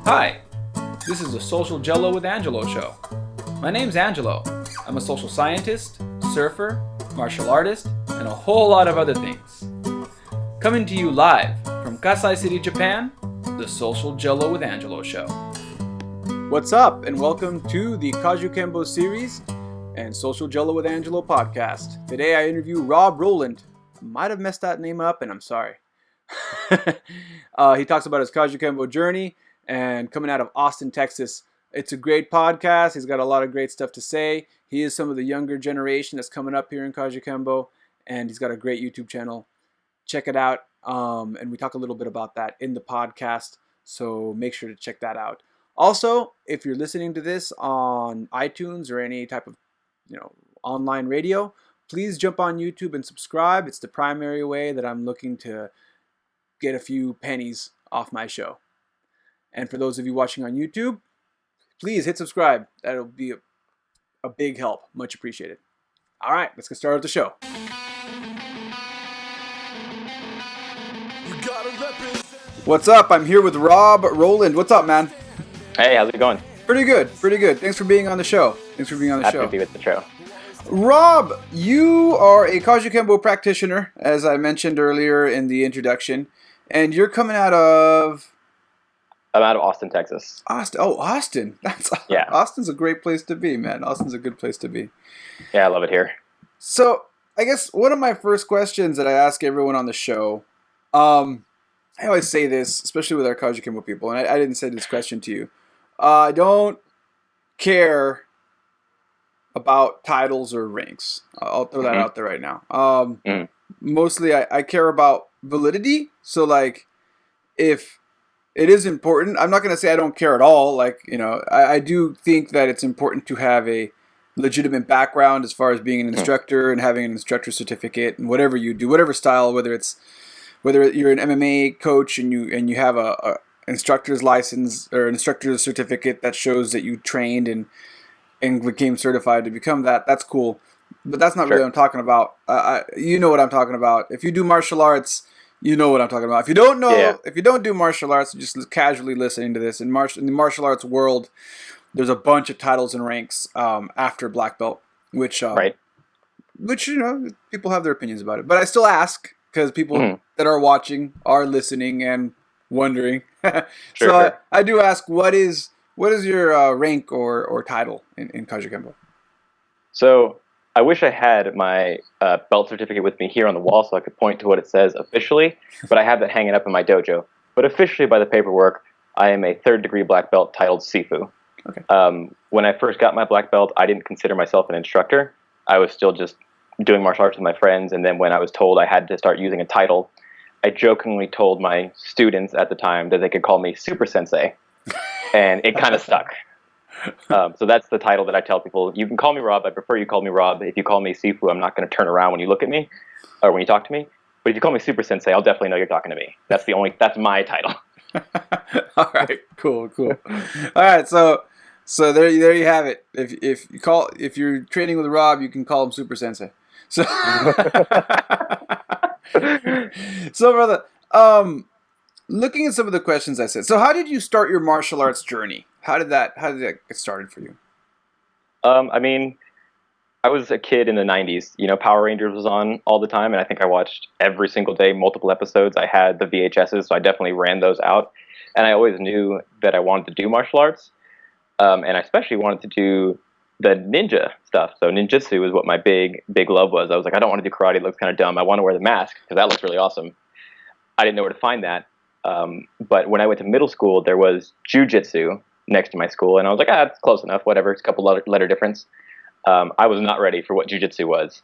Hi, this is the Social Gelo with Angelo show. My name's Angelo. I'm a social scientist, surfer, martial artist, and a whole lot of other things. Coming to you live from Kasai City, Japan, the Social Gelo with Angelo show. What's up, and welcome to the Kajukenbo Series and Social Gelo with Angelo podcast. Today I interview Rowland. I might have messed that name up, and I'm sorry. He talks about his Kajukenbo journey and coming out of Austin, Texas. It's a great podcast. He's got a lot of great stuff to say. He is some of the younger generation that's coming up here in Kajukenbo, and he's got a great YouTube channel. Check it out, and we talk a little bit about that in the podcast, so make sure to check that out. Also, if you're listening to this on iTunes or any type of online radio, please jump on YouTube and subscribe. It's the primary way that I'm looking to get a few pennies off my show. And for those of you watching on YouTube, please hit subscribe. That'll be a big help. Much appreciated. All right, let's get started with the show. What's up? I'm here with Rowland. What's up, man? Hey, how's it going? Pretty good. Thanks for being on the show. Happy to be with the show. Rob, you are a Kajukenbo practitioner, as I mentioned earlier in the introduction, and you're coming out of... I'm out of Austin, Texas. Austin. Yeah. Austin's a great place to be, man. Austin's a good place to be. Yeah, I love it here. So, I guess one of my first questions that I ask everyone on the show, I always say this, especially with our Kajukenbo people, and I didn't say this question to you. I don't care about titles or ranks. I'll throw that out there right now. Mostly, I care about validity. So, like, if it is important, I'm not going to say I don't care at all. Like, I do think that it's important to have a legitimate background as far as being an instructor and having an instructor certificate and whatever you do, whatever style, whether you're an MMA coach and you have a instructor's license or an instructor's certificate that shows that you trained and became certified to become that, that's cool. But that's not really what I'm talking about. You know what I'm talking about. If you do martial arts, you know what I'm talking about. If you don't know, if you don't do martial arts, just casually listening to this, in the martial arts world, there's a bunch of titles and ranks after black belt, which people have their opinions about it. But I still ask because people that are watching are listening and wondering. I do ask, what is your rank or title in Kajukenbo? So I wish I had my belt certificate with me here on the wall so I could point to what it says officially, but I have that hanging up in my dojo. But officially, by the paperwork, I am a third-degree black belt titled Sifu. Okay. When I first got my black belt, I didn't consider myself an instructor. I was still just doing martial arts with my friends, and then when I was told I had to start using a title, I jokingly told my students at the time that they could call me Super Sensei, and it kind of stuck. So that's the title that I tell people. You can call me Rob. I prefer you call me Rob. If you call me Sifu, I'm not going to turn around when you look at me or when you talk to me. But if you call me Super Sensei, I'll definitely know you're talking to me. That's my title. All right, cool. All right, so there you have it. If you're training with Rob, you can call him Super Sensei. So, brother, looking at some of the questions I said. So, how did you start your martial arts journey? How did that get started for you? I mean, I was a kid in the 90s. Power Rangers was on all the time, and I think I watched every single day, multiple episodes. I had the VHSs, so I definitely ran those out. And I always knew that I wanted to do martial arts, and I especially wanted to do the ninja stuff. So ninjutsu was what my big love was. I was like, I don't want to do karate. It looks kind of dumb. I want to wear the mask because that looks really awesome. I didn't know where to find that. But when I went to middle school, there was jujitsu next to my school, and I was like, it's close enough, whatever, it's a couple letter difference. I was not ready for what jiu-jitsu was.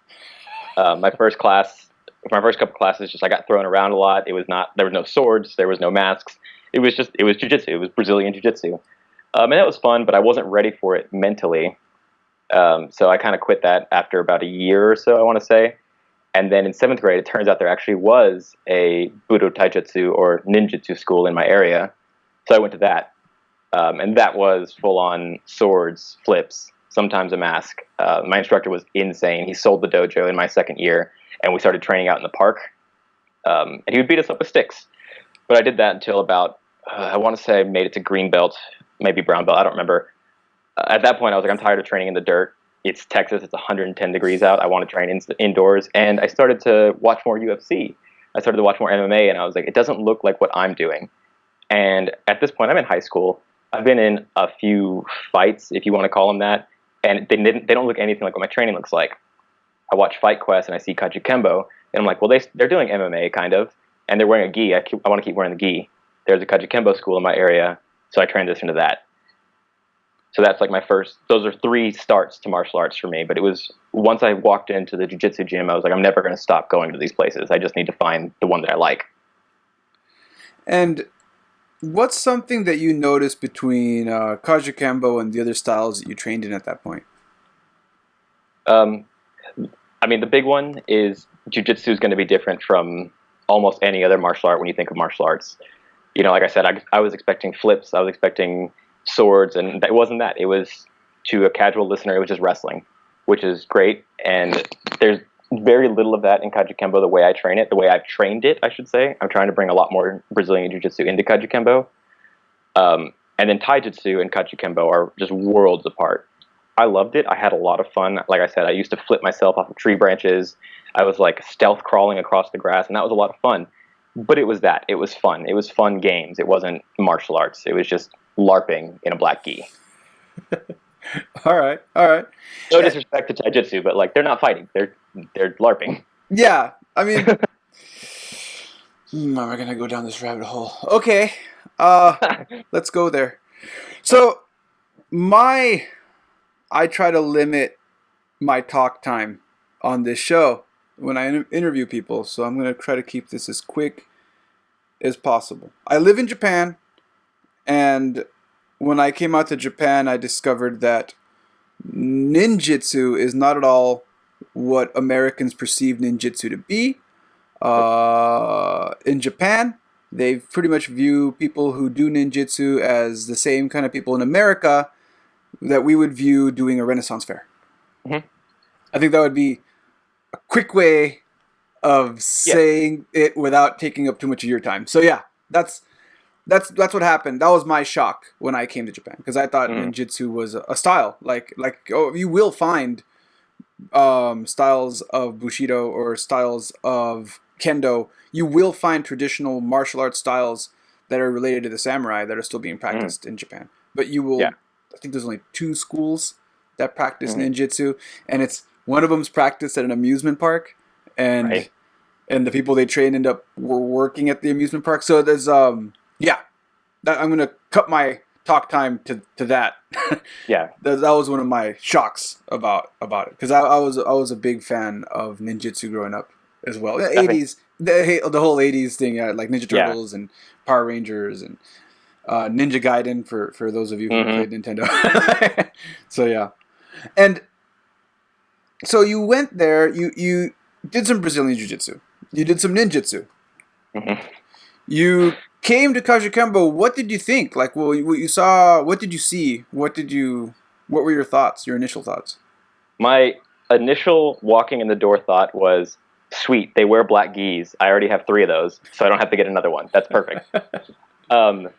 My first couple classes, just I got thrown around a lot. There was no swords, there was no masks. It was jiu-jitsu. It was Brazilian jiu-jitsu. And that was fun, but I wasn't ready for it mentally. So I kind of quit that after about a year or so, I want to say. And then in 7th grade, it turns out there actually was a Budo Taijutsu or Ninjutsu school in my area. So I went to that. And that was full-on swords, flips, sometimes a mask. My instructor was insane. He sold the dojo in my 2nd year, and we started training out in the park. And he would beat us up with sticks. But I did that until about I want to say I made it to green belt, maybe brown belt. I don't remember. At that point, I was like, I'm tired of training in the dirt. It's Texas. It's 110 degrees out. I want to train indoors. And I started to watch more UFC. I started to watch more MMA, and I was like, it doesn't look like what I'm doing. And at this point, I'm in high school. I've been in a few fights, if you want to call them that, and they don't look anything like what my training looks like. I watch Fight Quest and I see Kajukenbo, and I'm like, well, they're doing MMA kind of, and they're wearing a gi. I want to keep wearing the gi. There's a Kajukenbo school in my area, so I transitioned to that. So that's like those are 3 starts to martial arts for me. But it was once I walked into the jiu-jitsu gym, I was like, I'm never going to stop going to these places. I just need to find the one that I like. And what's something that you noticed between Kajukenbo and the other styles that you trained in at that point? I mean, the big one is jiu-jitsu is going to be different from almost any other martial art when you think of martial arts. Like I said, I was expecting flips. I was expecting swords, and it wasn't that. It was, to a casual listener, it was just wrestling, which is great. And there's very little of that in Kajukenbo, the way I train it, the way I've trained it, I should say. I'm trying to bring a lot more Brazilian jiu-jitsu into Kajukenbo. And then Taijutsu and Kajukenbo are just worlds apart. I loved it. I had a lot of fun. Like I said, I used to flip myself off of tree branches. I was like stealth crawling across the grass, and that was a lot of fun. But it was that. It was fun. It was fun games. It wasn't martial arts. It was just LARPing in a black gi. All right. No disrespect to Taijutsu, but like they're not fighting. They're LARPing. Yeah, I mean, am I gonna go down this rabbit hole? Okay, let's go there. So, I try to limit my talk time on this show when I interview people, so I'm gonna try to keep this as quick as possible. I live in Japan, and when I came out to Japan, I discovered that ninjitsu is not at all what Americans perceive ninjutsu to be. In Japan, they pretty much view people who do ninjutsu as the same kind of people in America that we would view doing a Renaissance fair. Mm-hmm. I think that would be a quick way of saying it without taking up too much of your time. So yeah, that's what happened. That was my shock when I came to Japan, because I thought ninjutsu was a style. You will find styles of Bushido or styles of Kendo. You will find traditional martial arts styles that are related to the samurai that are still being practiced in Japan. But you will, I think there's only 2 schools that practice ninjutsu, and it's one of them's practiced at an amusement park, and the people they train end up working at the amusement park. So there's I'm gonna cut my talk time to that. Yeah, that was one of my shocks about it, because I was a big fan of ninjutsu growing up as well. The 80s, the whole 80s thing, like Ninja Turtles and Power Rangers and Ninja Gaiden for those of you who played Nintendo. So yeah, and so you went there. You did some Brazilian jiu-jitsu. You did some ninjutsu. You came to Kajukenbo. What did you think? Like, what you saw? What did you see? What were your thoughts? Your initial thoughts? My initial walking in the door thought was, sweet, they wear black gis. I already have 3 of those, so I don't have to get another one. That's perfect. And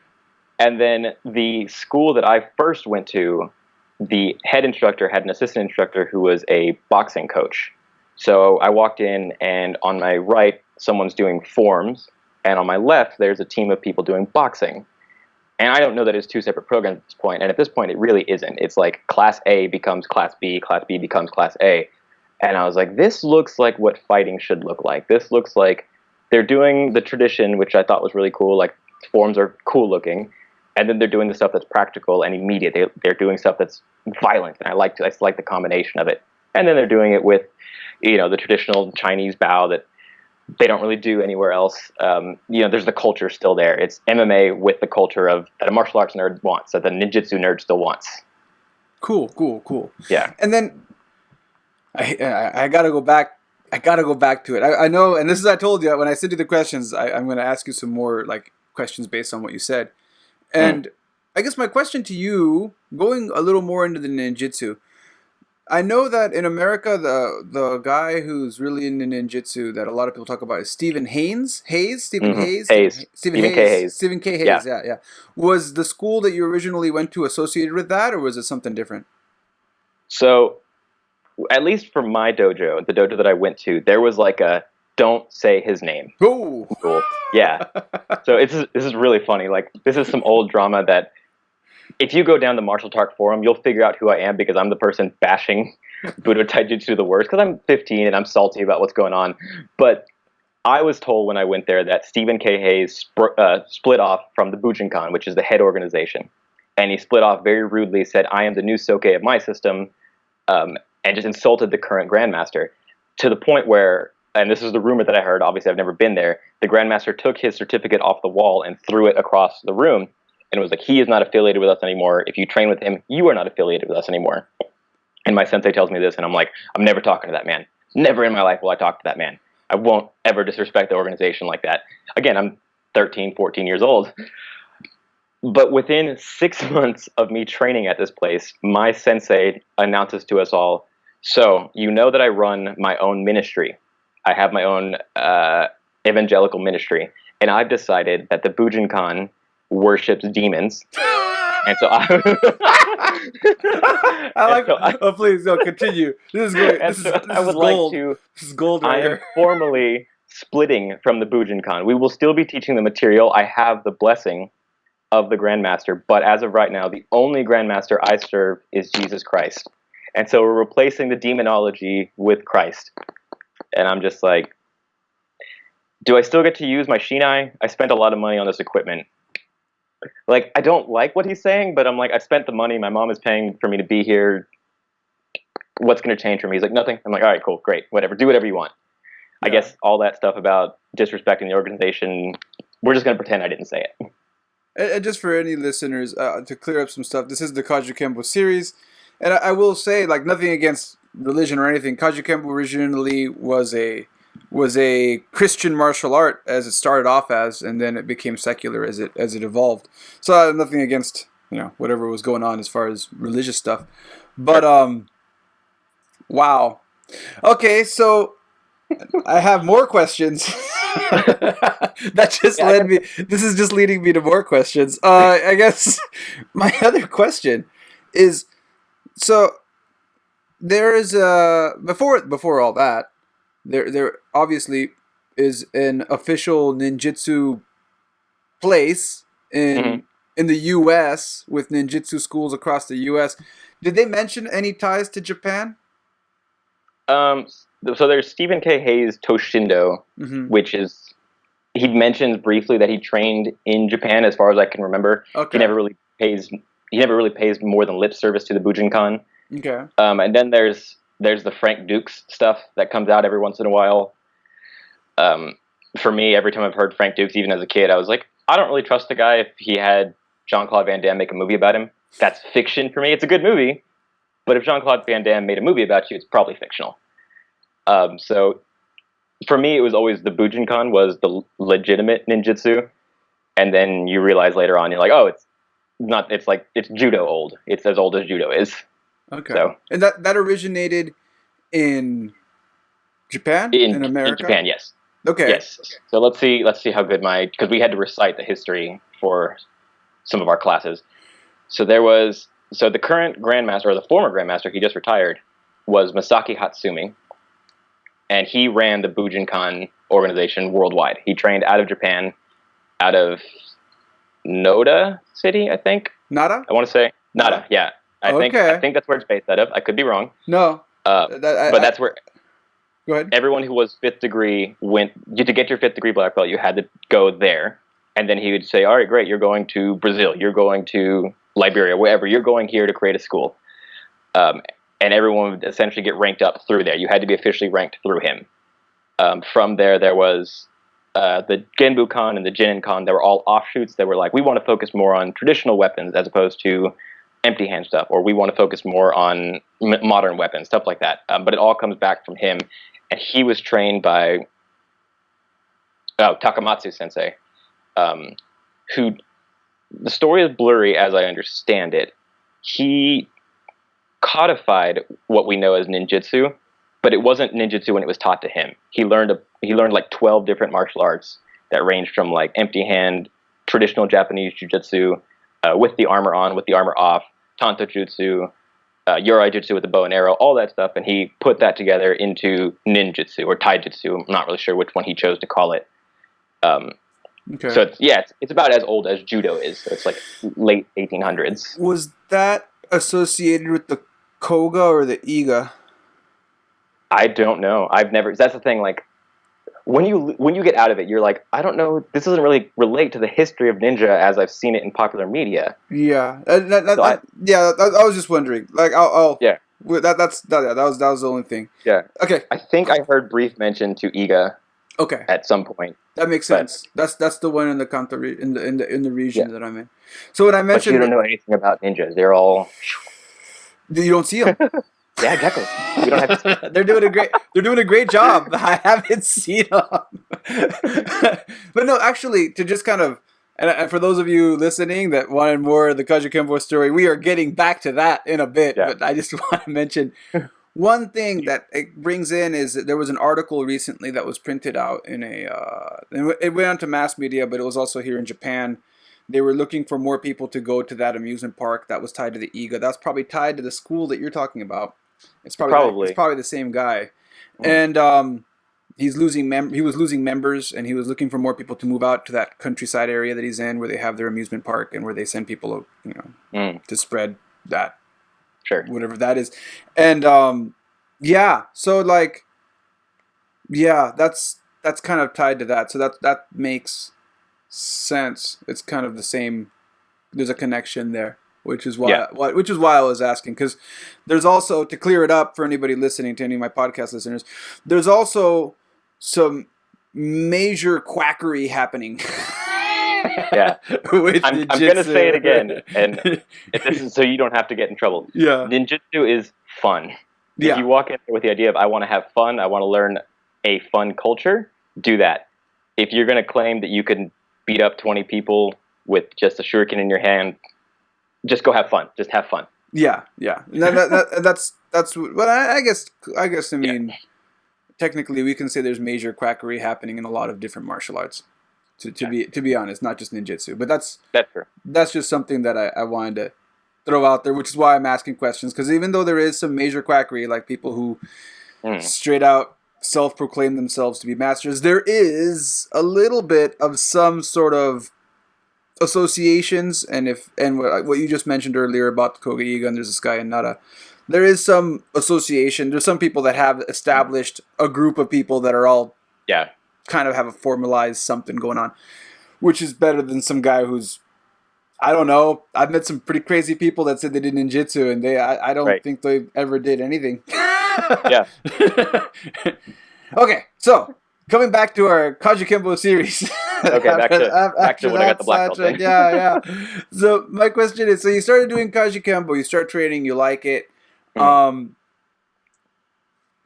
then the school that I first went to, the head instructor had an assistant instructor who was a boxing coach. So I walked in, and on my right, someone's doing forms, and on my left, there's a team of people doing boxing. And I don't know that it's 2 separate programs at this point, and at this point, it really isn't. It's like Class A becomes Class B becomes Class A. And I was like, this looks like what fighting should look like. This looks like they're doing the tradition, which I thought was really cool. Like, forms are cool looking. And then they're doing the stuff that's practical and immediate. They're doing stuff that's violent, and I like the combination of it. And then they're doing it with, the traditional Chinese bow that they don't really do anywhere else. There's the culture still there. It's MMA with the culture that a martial arts nerd wants, that the ninjutsu nerd still wants. Cool. Yeah. And then I gotta go back. I gotta go back to it. I know, and this is, I told you, when I send you the questions, I'm going to ask you some more questions based on what you said. And I guess my question to you, going a little more into the ninjutsu, I know that in America, the guy who's really into ninjutsu that a lot of people talk about is Stephen Haynes. Hayes, Stephen K. Hayes. Stephen K. Yeah. Hayes. Yeah, yeah. Was the school that you originally went to associated with that, or was it something different? So at least for my dojo, the dojo that I went to, there was like a don't say his name Oh. rule. Yeah. So this is really funny. Like this is some old drama that if you go down the Martial Talk forum, you'll figure out who I am because I'm the person bashing Budo Taijutsu the worst because I'm 15 and I'm salty about what's going on. But I was told when I went there that Stephen K. Hayes split off from the Bujinkan, which is the head organization. And he split off very rudely, said, I am the new Soke of my system, and just insulted the current Grandmaster to the point where, and this is the rumor that I heard, obviously I've never been there, the Grandmaster took his certificate off the wall and threw it across the room. And it was like, he is not affiliated with us anymore. If you train with him, you are not affiliated with us anymore. And my sensei tells me this, and I'm like, I'm never talking to that man. Never in my life will I talk to that man. I won't ever disrespect the organization like that. Again, I'm 13, 14 years old. But within 6 months of me training at this place, my sensei announces to us all, so you know that I run my own ministry. I have my own evangelical ministry. And I've decided that the Bujinkan worships demons. And so I like. Oh, please, no, continue. This is great. This is gold. This is gold right here. I am formally splitting from the Bujinkan. We will still be teaching the material. I have the blessing of the Grandmaster, but as of right now, the only Grandmaster I serve is Jesus Christ. And so we're replacing the demonology with Christ. And I'm just like, do I still get to use my Shinai? I spent a lot of money on this equipment. Like, I don't like what he's saying, but I'm like, I spent the money. My mom is paying for me to be here. What's going to change for me? He's like, nothing. I'm like, all right, cool, great, whatever. Do whatever you want. Yeah. I guess all that stuff about disrespecting the organization, we're just going to pretend I didn't say it. And just for any listeners, to clear up some stuff, this is the Kajukenbo series. And I will say, like, nothing against religion or anything. Kajukenbo originally was a Christian martial art as it started off as, and then it became secular as it evolved. So nothing against, whatever was going on as far as religious stuff. But wow. Okay, so I have more questions. That just led me. This is just leading me to more questions. I guess my other question is, so there is before all that, there obviously is an official ninjutsu place in the U.S. with ninjutsu schools across the U.S. Did they mention any ties to Japan? So there's Stephen K. Hayes Toshindo, which is, he mentions briefly that he trained in Japan, as far as I can remember. Okay. He never really pays more than lip service to the Bujinkan. Okay. And then there's the Frank Dukes stuff that comes out every once in a while. For me, every time I've heard Frank Dukes, even as a kid, I was like, I don't really trust the guy if he had Jean-Claude Van Damme make a movie about him. That's fiction for me. It's a good movie. But if Jean-Claude Van Damme made a movie about you, it's probably fictional. So for me, it was always the Bujinkan was the legitimate ninjutsu. And then you realize later on, you're like, oh, it's not, it's like, it's judo old. It's as old as judo is. Okay. So, and that originated in Japan? In America? In Japan, yes. Okay. Yes. So let's see how good because we had to recite the history for some of our classes. So the current Grandmaster, or the former Grandmaster, he just retired, was Masaki Hatsumi. And he ran the Bujinkan organization worldwide. He trained out of Japan, out of Noda City, I think. Nara? I want to say Nara. Yeah, I think that's where it's based out of. I could be wrong. No, but that's where. Go ahead. Everyone who was 5th degree to get your 5th degree black belt. You had to go there, and then he would say, "All right, great. You're going to Brazil. You're going to Liberia, wherever. You're going here to create a school." And everyone would essentially get ranked up through there. You had to be officially ranked through him. From there was the Genbukan and the Jininkan. They were all offshoots that were like, we want to focus more on traditional weapons as opposed to empty hand stuff, or we want to focus more on modern weapons, stuff like that. But it all comes back from him. And he was trained by Takamatsu Sensei, who, the story is blurry as I understand it. He codified what we know as ninjutsu, but it wasn't ninjutsu when it was taught to him. He learned like 12 different martial arts that ranged from like empty hand, traditional Japanese jujutsu, with the armor on, with the armor off, tanto jutsu, Yorai Jutsu with the bow and arrow, all that stuff, and he put that together into ninjutsu or taijutsu. I'm not really sure which one he chose to call it. Okay. So it's about as old as judo is. So it's like late 1800s. Was that associated with the Koga or the Iga? I don't know. I've never. That's the thing. Like when you get out of it, you're like, I don't know. This doesn't really relate to the history of ninja as I've seen it in popular media. Yeah, I was just wondering. Like, I'll yeah. That was the only thing. Yeah. Okay. I think I heard brief mention to Iga. Okay. At some point. That makes sense. That's the one in the country in the region that I'm in. So when I mentioned, but you don't know anything about ninjas. They're all. You don't see them. Yeah, exactly. We don't have to. They're doing a great job. I haven't seen them. But no, actually, to just kind of, and for those of you listening that wanted more of the Kajukenbo story, we are getting back to that in a bit. Yeah. But I just want to mention one thing that it brings in is that there was an article recently that was printed out in it went on to mass media, but it was also here in Japan. They were looking for more people to go to that amusement park that was tied to the Iga. That's probably tied to the school that you're talking about. It's probably the same guy. And he was losing members, and he was looking for more people to move out to that countryside area that he's in, where they have their amusement park and where they send people, to spread that, whatever that is. And so like, that's kind of tied to that. So that makes sense. It's kind of the same. There's a connection there. Which is why I was asking, because there's also, to clear it up for anybody listening, to any of my podcast listeners, there's also some major quackery happening. Yeah, I'm going to say it again, and this is so you don't have to get in trouble. Yeah, ninjutsu is fun. If you walk in with the idea of I want to have fun, I want to learn a fun culture, do that. If you're going to claim that you can beat up 20 people with just a shuriken in your hand, just go have fun. Just have fun. Yeah. That's what I guess. I mean, technically, we can say there's major quackery happening in a lot of different martial arts. To be honest, not just ninjutsu, but that's true. That's just something that I wanted to throw out there, which is why I'm asking questions. Because even though there is some major quackery, like people who straight out self-proclaim themselves to be masters, there is a little bit of some sort of associations, and what you just mentioned earlier about the Koga Iga, and there's this guy in Nara, there is some association. There's some people that have established a group of people that are all kind of have a formalized something going on, which is better than some guy who's, I don't know. I've met some pretty crazy people that said they did ninjutsu, and I don't think they ever did anything. Yeah. Okay, so coming back to our Kajukenbo series. Okay, back to when I got the black belt. Yeah. So my question is, so you started doing Kajukenbo, you start training, you like it.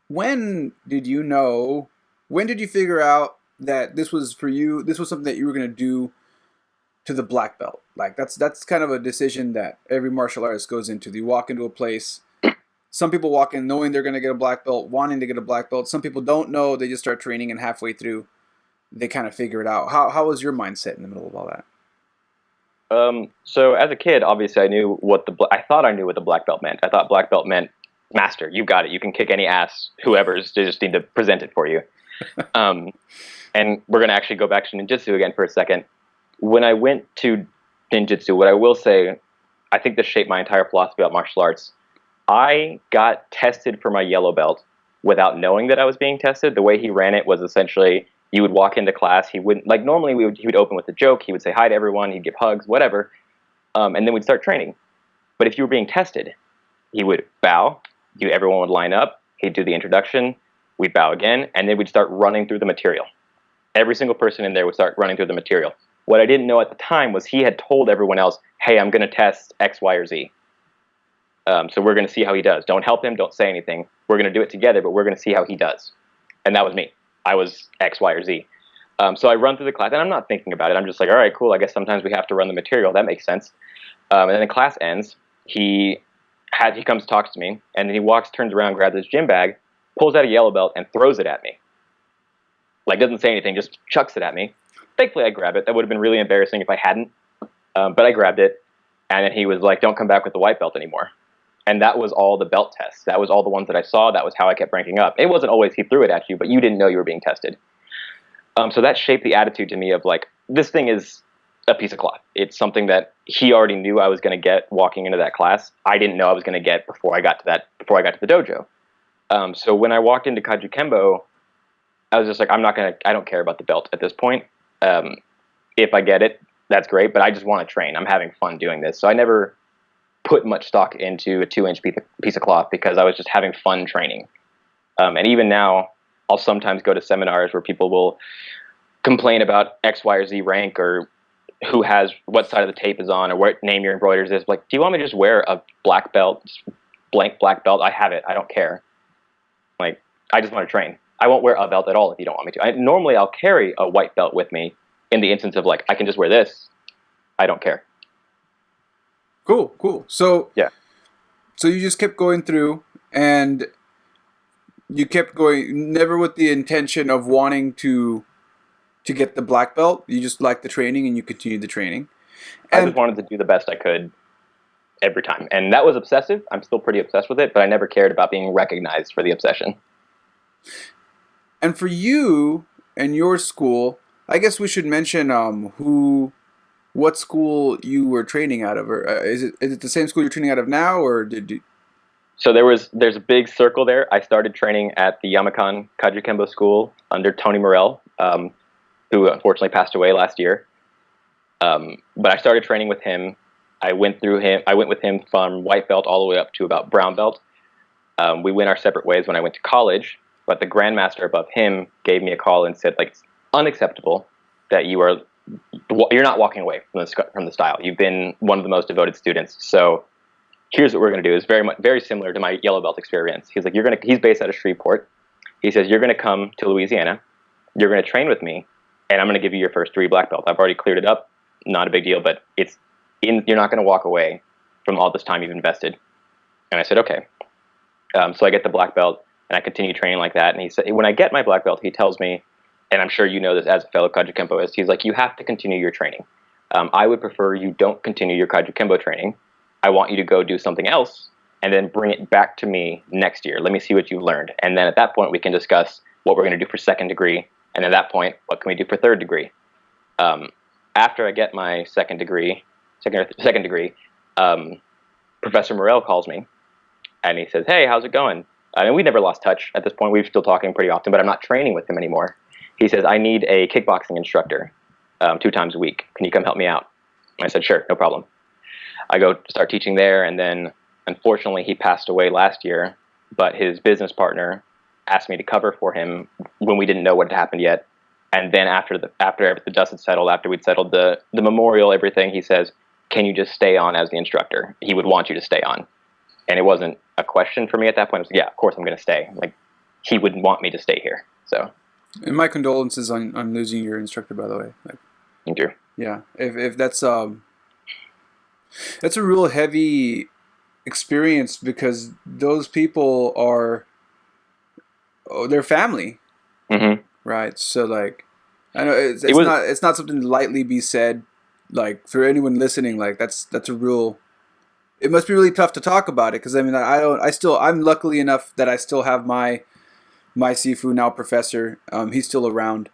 When did you figure out that this was for you, this was something that you were going to do to the black belt? Like that's kind of a decision that every martial artist goes into. You walk into a place. Some people walk in knowing they're going to get a black belt, wanting to get a black belt. Some people don't know. They just start training, and halfway through, they kind of figure it out. How was your mindset in the middle of all that? So as a kid, obviously, I thought I knew what the black belt meant. I thought black belt meant master. You got it. You can kick any ass, whoever's. They just need to present it for you. And we're going to actually go back to ninjutsu again for a second. When I went to ninjutsu, what I will say, I think this shaped my entire philosophy about martial arts. I got tested for my yellow belt without knowing that I was being tested. The way he ran it was essentially, you would walk into class, he wouldn't, like normally he would open with a joke, he would say hi to everyone, he'd give hugs, whatever, and then we'd start training. But if you were being tested, he would bow, everyone would line up, he'd do the introduction, we'd bow again, and then we'd start running through the material. Every single person in there would start running through the material. What I didn't know at the time was he had told everyone else, hey, I'm going to test X, Y, or Z. So we're going to see how he does. Don't help him. Don't say anything. We're going to do it together, but we're going to see how he does. And that was me. I was X, Y, or Z. So I run through the class, and I'm not thinking about it. I'm just like, all right, cool. I guess sometimes we have to run the material. That makes sense. And then the class ends. He he comes, talks to me, and then he turns around, grabs his gym bag, pulls out a yellow belt, and throws it at me. Like, doesn't say anything, just chucks it at me. Thankfully, I grab it. That would have been really embarrassing if I hadn't. But I grabbed it, and then he was like, "Don't come back with the white belt anymore." And that was all the belt tests. That was all the ones that I saw. That was how I kept ranking up. It wasn't always he threw it at you, but you didn't know you were being tested. So that shaped the attitude to me of like, this thing is a piece of cloth. It's something that he already knew I was going to get walking into that class. I didn't know I was going to get before I got to the dojo. So when I walked into Kajukenbo, I was just like, I don't care about the belt at this point. If I get it, that's great, but I just want to train. I'm having fun doing this. So I never put much stock into a 2-inch piece of cloth because I was just having fun training. And even now, I'll sometimes go to seminars where people will complain about X, Y, or Z rank, or who has what side of the tape is on, or what name your embroiders is. Like, do you want me to just wear a black belt, blank black belt? I have it. I don't care. Like, I just want to train. I won't wear a belt at all if you don't want me to. Normally, I'll carry a white belt with me in the instance of like, I can just wear this. I don't care. Cool. So yeah. So you just kept going through, and you kept going, never with the intention of wanting to get the black belt. You just liked the training, and you continued the training. And I just wanted to do the best I could every time. And that was obsessive. I'm still pretty obsessed with it, but I never cared about being recognized for the obsession. And for you and your school, I guess we should mention what school you were training out of, or is it the same school you're training out of now, or did you? So there's a big circle there. I started training at the Kajukenbo School under Tony Morrell, who unfortunately passed away last year. But I started training with him. I went with him from white belt all the way up to about brown belt. We went our separate ways when I went to college, but the Grandmaster above him gave me a call and said, like, it's unacceptable that you're not walking away from the style. You've been one of the most devoted students. So here's what we're going to do. It's very similar to my yellow belt experience. He's like, he's based out of Shreveport. He says, you're going to come to Louisiana. You're going to train with me, and I'm going to give you your first 3 black belts. I've already cleared it up. Not a big deal, but you're not going to walk away from all this time you've invested. And I said, okay. So I get the black belt, and I continue training like that. And he said, when I get my black belt, he tells me, and I'm sure you know this as a fellow Kajukenboist, he's like, you have to continue your training. I would prefer you don't continue your Kajukenbo training. I want you to go do something else and then bring it back to me next year. Let me see what you've learned. And then at that point, we can discuss what we're going to do for second degree. And at that point, what can we do for third degree? After I get my second degree, Professor Morrell calls me and he says, hey, how's it going? I mean, we never lost touch at this point. We're still talking pretty often, but I'm not training with him anymore. He says, I need a kickboxing instructor 2 times a week. Can you come help me out? And I said, sure, no problem. I go start teaching there, and then unfortunately he passed away last year, but his business partner asked me to cover for him when we didn't know what had happened yet. And then after the dust had settled, after we'd settled the memorial, everything, he says, can you just stay on as the instructor? He would want you to stay on. And it wasn't a question for me at that point. I was like, yeah, of course I'm going to stay. Like, he would want me to stay here. So. And my condolences on losing your instructor, by the way. Like, thank you. Yeah, if that's a real heavy experience, because those people are their family, right? So like, I know it's not something to lightly be said. Like, for anyone listening, like that's a real. It must be really tough to talk about it, because I mean I'm luckily enough that I still have my Sifu, now professor. He's still around.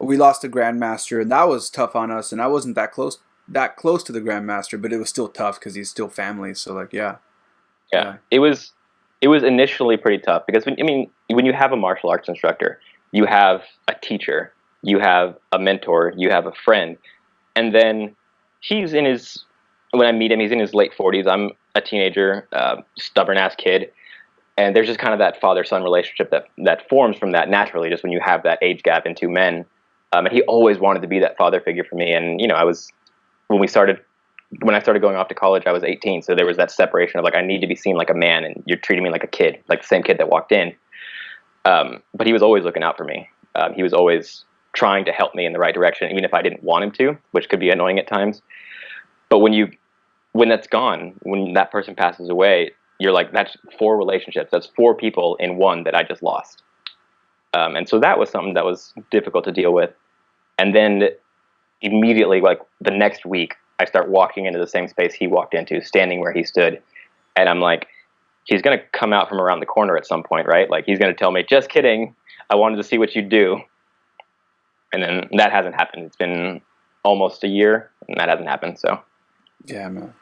We lost a Grandmaster, and that was tough on us. And I wasn't that close to the Grandmaster, but it was still tough because he's still family. So like, yeah. It was initially pretty tough, because when you have a martial arts instructor, you have a teacher, you have a mentor, you have a friend, and then when I meet him, he's in his late 40s. I'm a teenager, stubborn ass kid. And there's just kind of that father-son relationship that forms from that naturally, just when you have that age gap in 2 men. And he always wanted to be that father figure for me. And, when I started going off to college, I was 18. So there was that separation of like, I need to be seen like a man, and you're treating me like a kid, like the same kid that walked in. But he was always looking out for me. He was always trying to help me in the right direction, even if I didn't want him to, which could be annoying at times. But when that's gone, when that person passes away, you're like, that's 4 relationships. That's 4 people in one that I just lost. And so that was something that was difficult to deal with. And then immediately, like the next week, I start walking into the same space he walked into, standing where he stood. And I'm like, he's going to come out from around the corner at some point, right? Like, he's going to tell me, just kidding, I wanted to see what you do. And then that hasn't happened. It's been almost a year, and that hasn't happened, so. Yeah, man.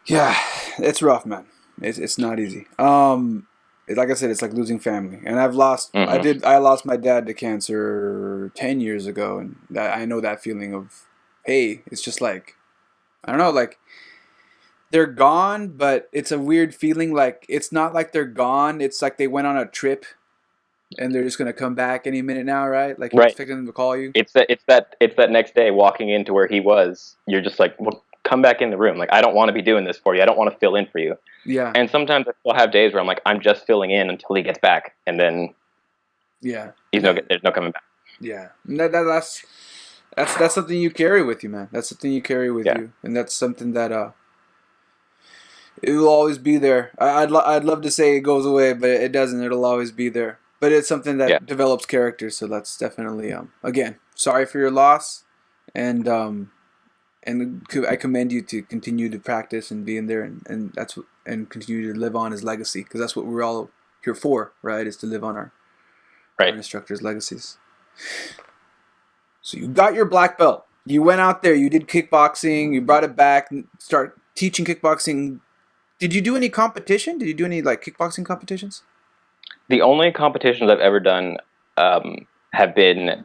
Yeah, it's rough, man. It's not easy. Like I said, it's like losing family. And I've lost, I lost my dad to cancer 10 years ago, and I know that feeling of, hey, it's just like, I don't know, like, they're gone, but it's a weird feeling. Like, it's not like they're gone. It's like they went on a trip and they're just going to come back any minute now, right? Like, you're expecting them to call you. It's that next day walking into where he was, you're just like, well, come back in the room. Like, I don't want to be doing this for you. I don't want to fill in for you. Yeah. And sometimes I still have days where I'm like, I'm just filling in until he gets back. And then there's no coming back. Yeah. That's something you carry with you, man. That's something you carry with you. And that's something that, it will always be there. I'd love to say it goes away, but it doesn't. It'll always be there. But it's something that develops character. So that's definitely again, sorry for your loss, and I commend you to continue to practice and be in there, and continue to live on his legacy, because that's what we're all here for, right? Is to live on our instructors' legacies. So you got your black belt. You went out there. You did kickboxing. You brought it back. Start teaching kickboxing. Did you do any competition? Did you do any like kickboxing competitions? The only competitions I've ever done have been,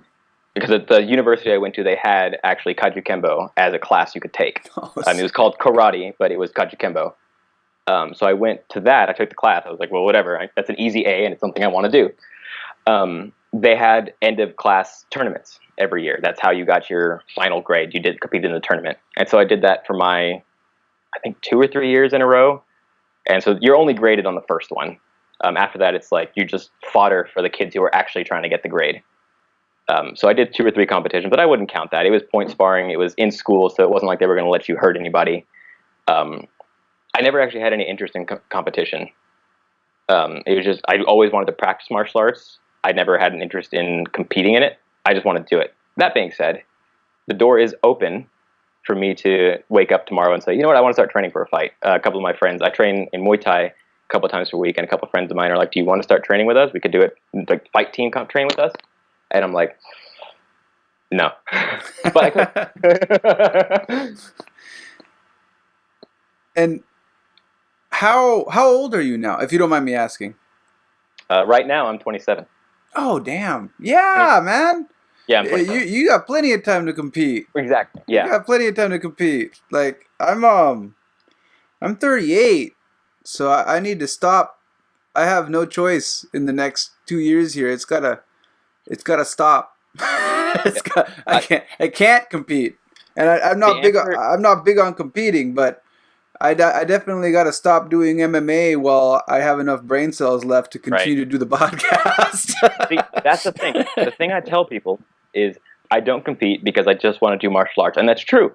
because at the university I went to, they had actually Kajukenbo as a class you could take. It was called karate, but it was Kajukenbo. So I went to that. I took the class. I was like, well, whatever. That's an easy A, and it's something I want to do. They had end of class tournaments every year. That's how you got your final grade. You did compete in the tournament, and so I did that for my, I think, 2 or 3 years in a row. And so you're only graded on the first one. After that, it's like you just fodder for the kids who are actually trying to get the grade. So I did 2 or 3 competitions, but I wouldn't count that. It was point sparring. It was in school, so it wasn't like they were going to let you hurt anybody. I never actually had any interest in competition. It was just, I always wanted to practice martial arts. I never had an interest in competing in it. I just wanted to do it. That being said, the door is open for me to wake up tomorrow and say, you know what, I want to start training for a fight. A couple of my friends, I train in Muay Thai a couple of times per week, and a couple of friends of mine are like, do you want to start training with us? We could do it, like fight team train with us. And I'm like, no. But I could. And how old are you now, if you don't mind me asking? Right now, I'm 27. Oh, damn. Yeah, man. Yeah, I'm 27. You got plenty of time to compete. Exactly. Yeah. You got plenty of time to compete. Like, I'm 38, so I need to stop. I have no choice in the next 2 years here. It's gotta stop. I can't compete, and I'm not big on competing, but I definitely got to stop doing MMA while I have enough brain cells left to continue to do the podcast. See, that's the thing. The thing I tell people is I don't compete because I just want to do martial arts, and that's true.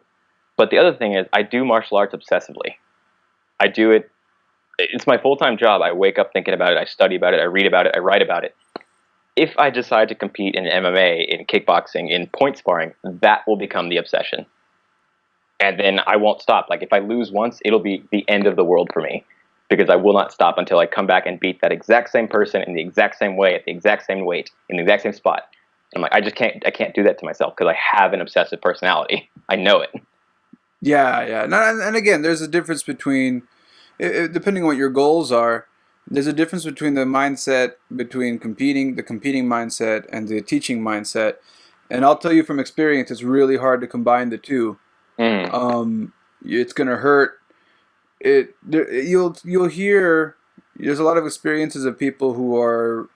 But the other thing is I do martial arts obsessively. I do it. It's my full-time job. I wake up thinking about it. I study about it. I read about it. I write about it. If I decide to compete in MMA, in kickboxing, in point sparring, that will become the obsession. And then I won't stop. Like, if I lose once, it'll be the end of the world for me, because I will not stop until I come back and beat that exact same person in the exact same way, at the exact same weight, in the exact same spot. I'm like, I can't do that to myself, because I have an obsessive personality. I know it. Yeah. And again, there's a difference between, depending on what your goals are, there's a difference between the mindset, between the competing mindset, and the teaching mindset. And I'll tell you from experience, it's really hard to combine the two. It's gonna hurt. You'll hear. There's a lot of experiences of people who are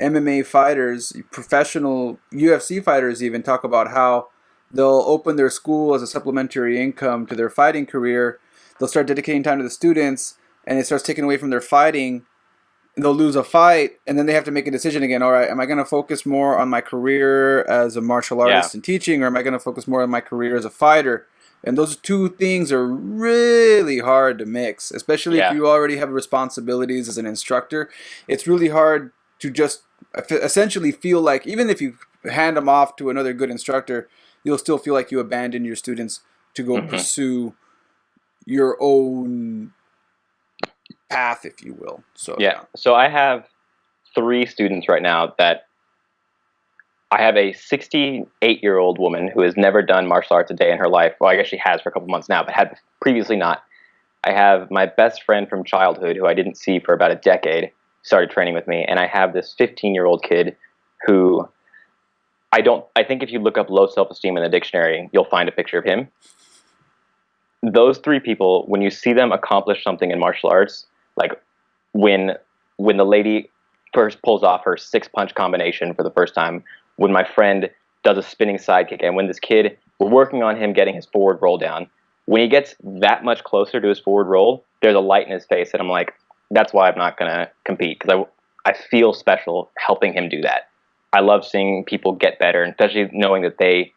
MMA fighters, professional UFC fighters, even talk about how they'll open their school as a supplementary income to their fighting career. They'll start dedicating time to the students, and it starts taking away from their fighting. They'll lose a fight, and then they have to make a decision again. All right, am I going to focus more on my career as a martial artist and teaching, or am I going to focus more on my career as a fighter? And those two things are really hard to mix, especially if Yeah. you already have responsibilities as an instructor. It's really hard to just essentially feel like, even if you hand them off to another good instructor, you'll still feel like you abandon your students to go Hmm. pursue your own path, if you will. So, Yeah. yeah. So I have 3 students right now that I have a 68-year-old woman who has never done martial arts a day in her life. Well, I guess she has for a couple months now, but had previously not. I have my best friend from childhood who I didn't see for about a decade, started training with me, and I have this 15-year-old kid who I think if you look up low self-esteem in the dictionary, you'll find a picture of him. Those 3 people, when you see them accomplish something in martial arts, like when when the lady first pulls off her 6-punch combination for the first time, when my friend does a spinning side kick, and when this kid, we're working on him getting his forward roll down. When he gets that much closer to his forward roll, there's a light in his face, and I'm like, that's why I'm not gonna compete, because I feel special helping him do that. I love seeing people get better, and especially knowing that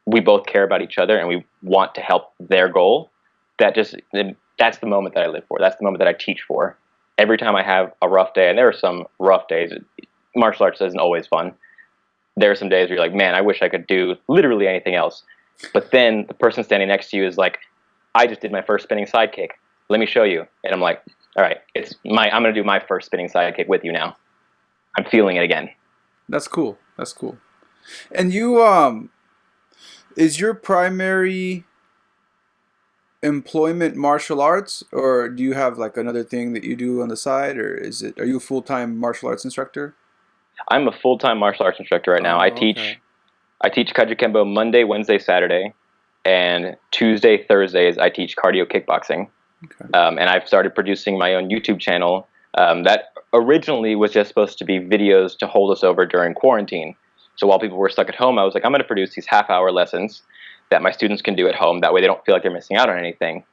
we both care about each other and we want to help their goal. That's the moment that I live for. That's the moment that I teach for. Every time I have a rough day, and there are some rough days, martial arts isn't always fun. There are some days where you're like, man, I wish I could do literally anything else. But then the person standing next to you is like, I just did my first spinning side kick. Let me show you. And I'm like, all right, I'm going to do my first spinning side kick with you now. I'm feeling it again. That's cool. That's cool. And you, is your primary employment martial arts, or do you have like another thing that you do on the side, or are you a full-time martial arts instructor? I'm a full-time martial arts instructor right now. I Oh, teach okay. I teach Kajukenbo Monday, Wednesday, Saturday, and Tuesday, Thursdays I teach cardio kickboxing. Okay. And I've started producing my own YouTube channel that originally was just supposed to be videos to hold us over during quarantine. So while people were stuck at home, I was like, I'm going to produce these half-hour lessons that my students can do at home. That way they don't feel like they're missing out on anything.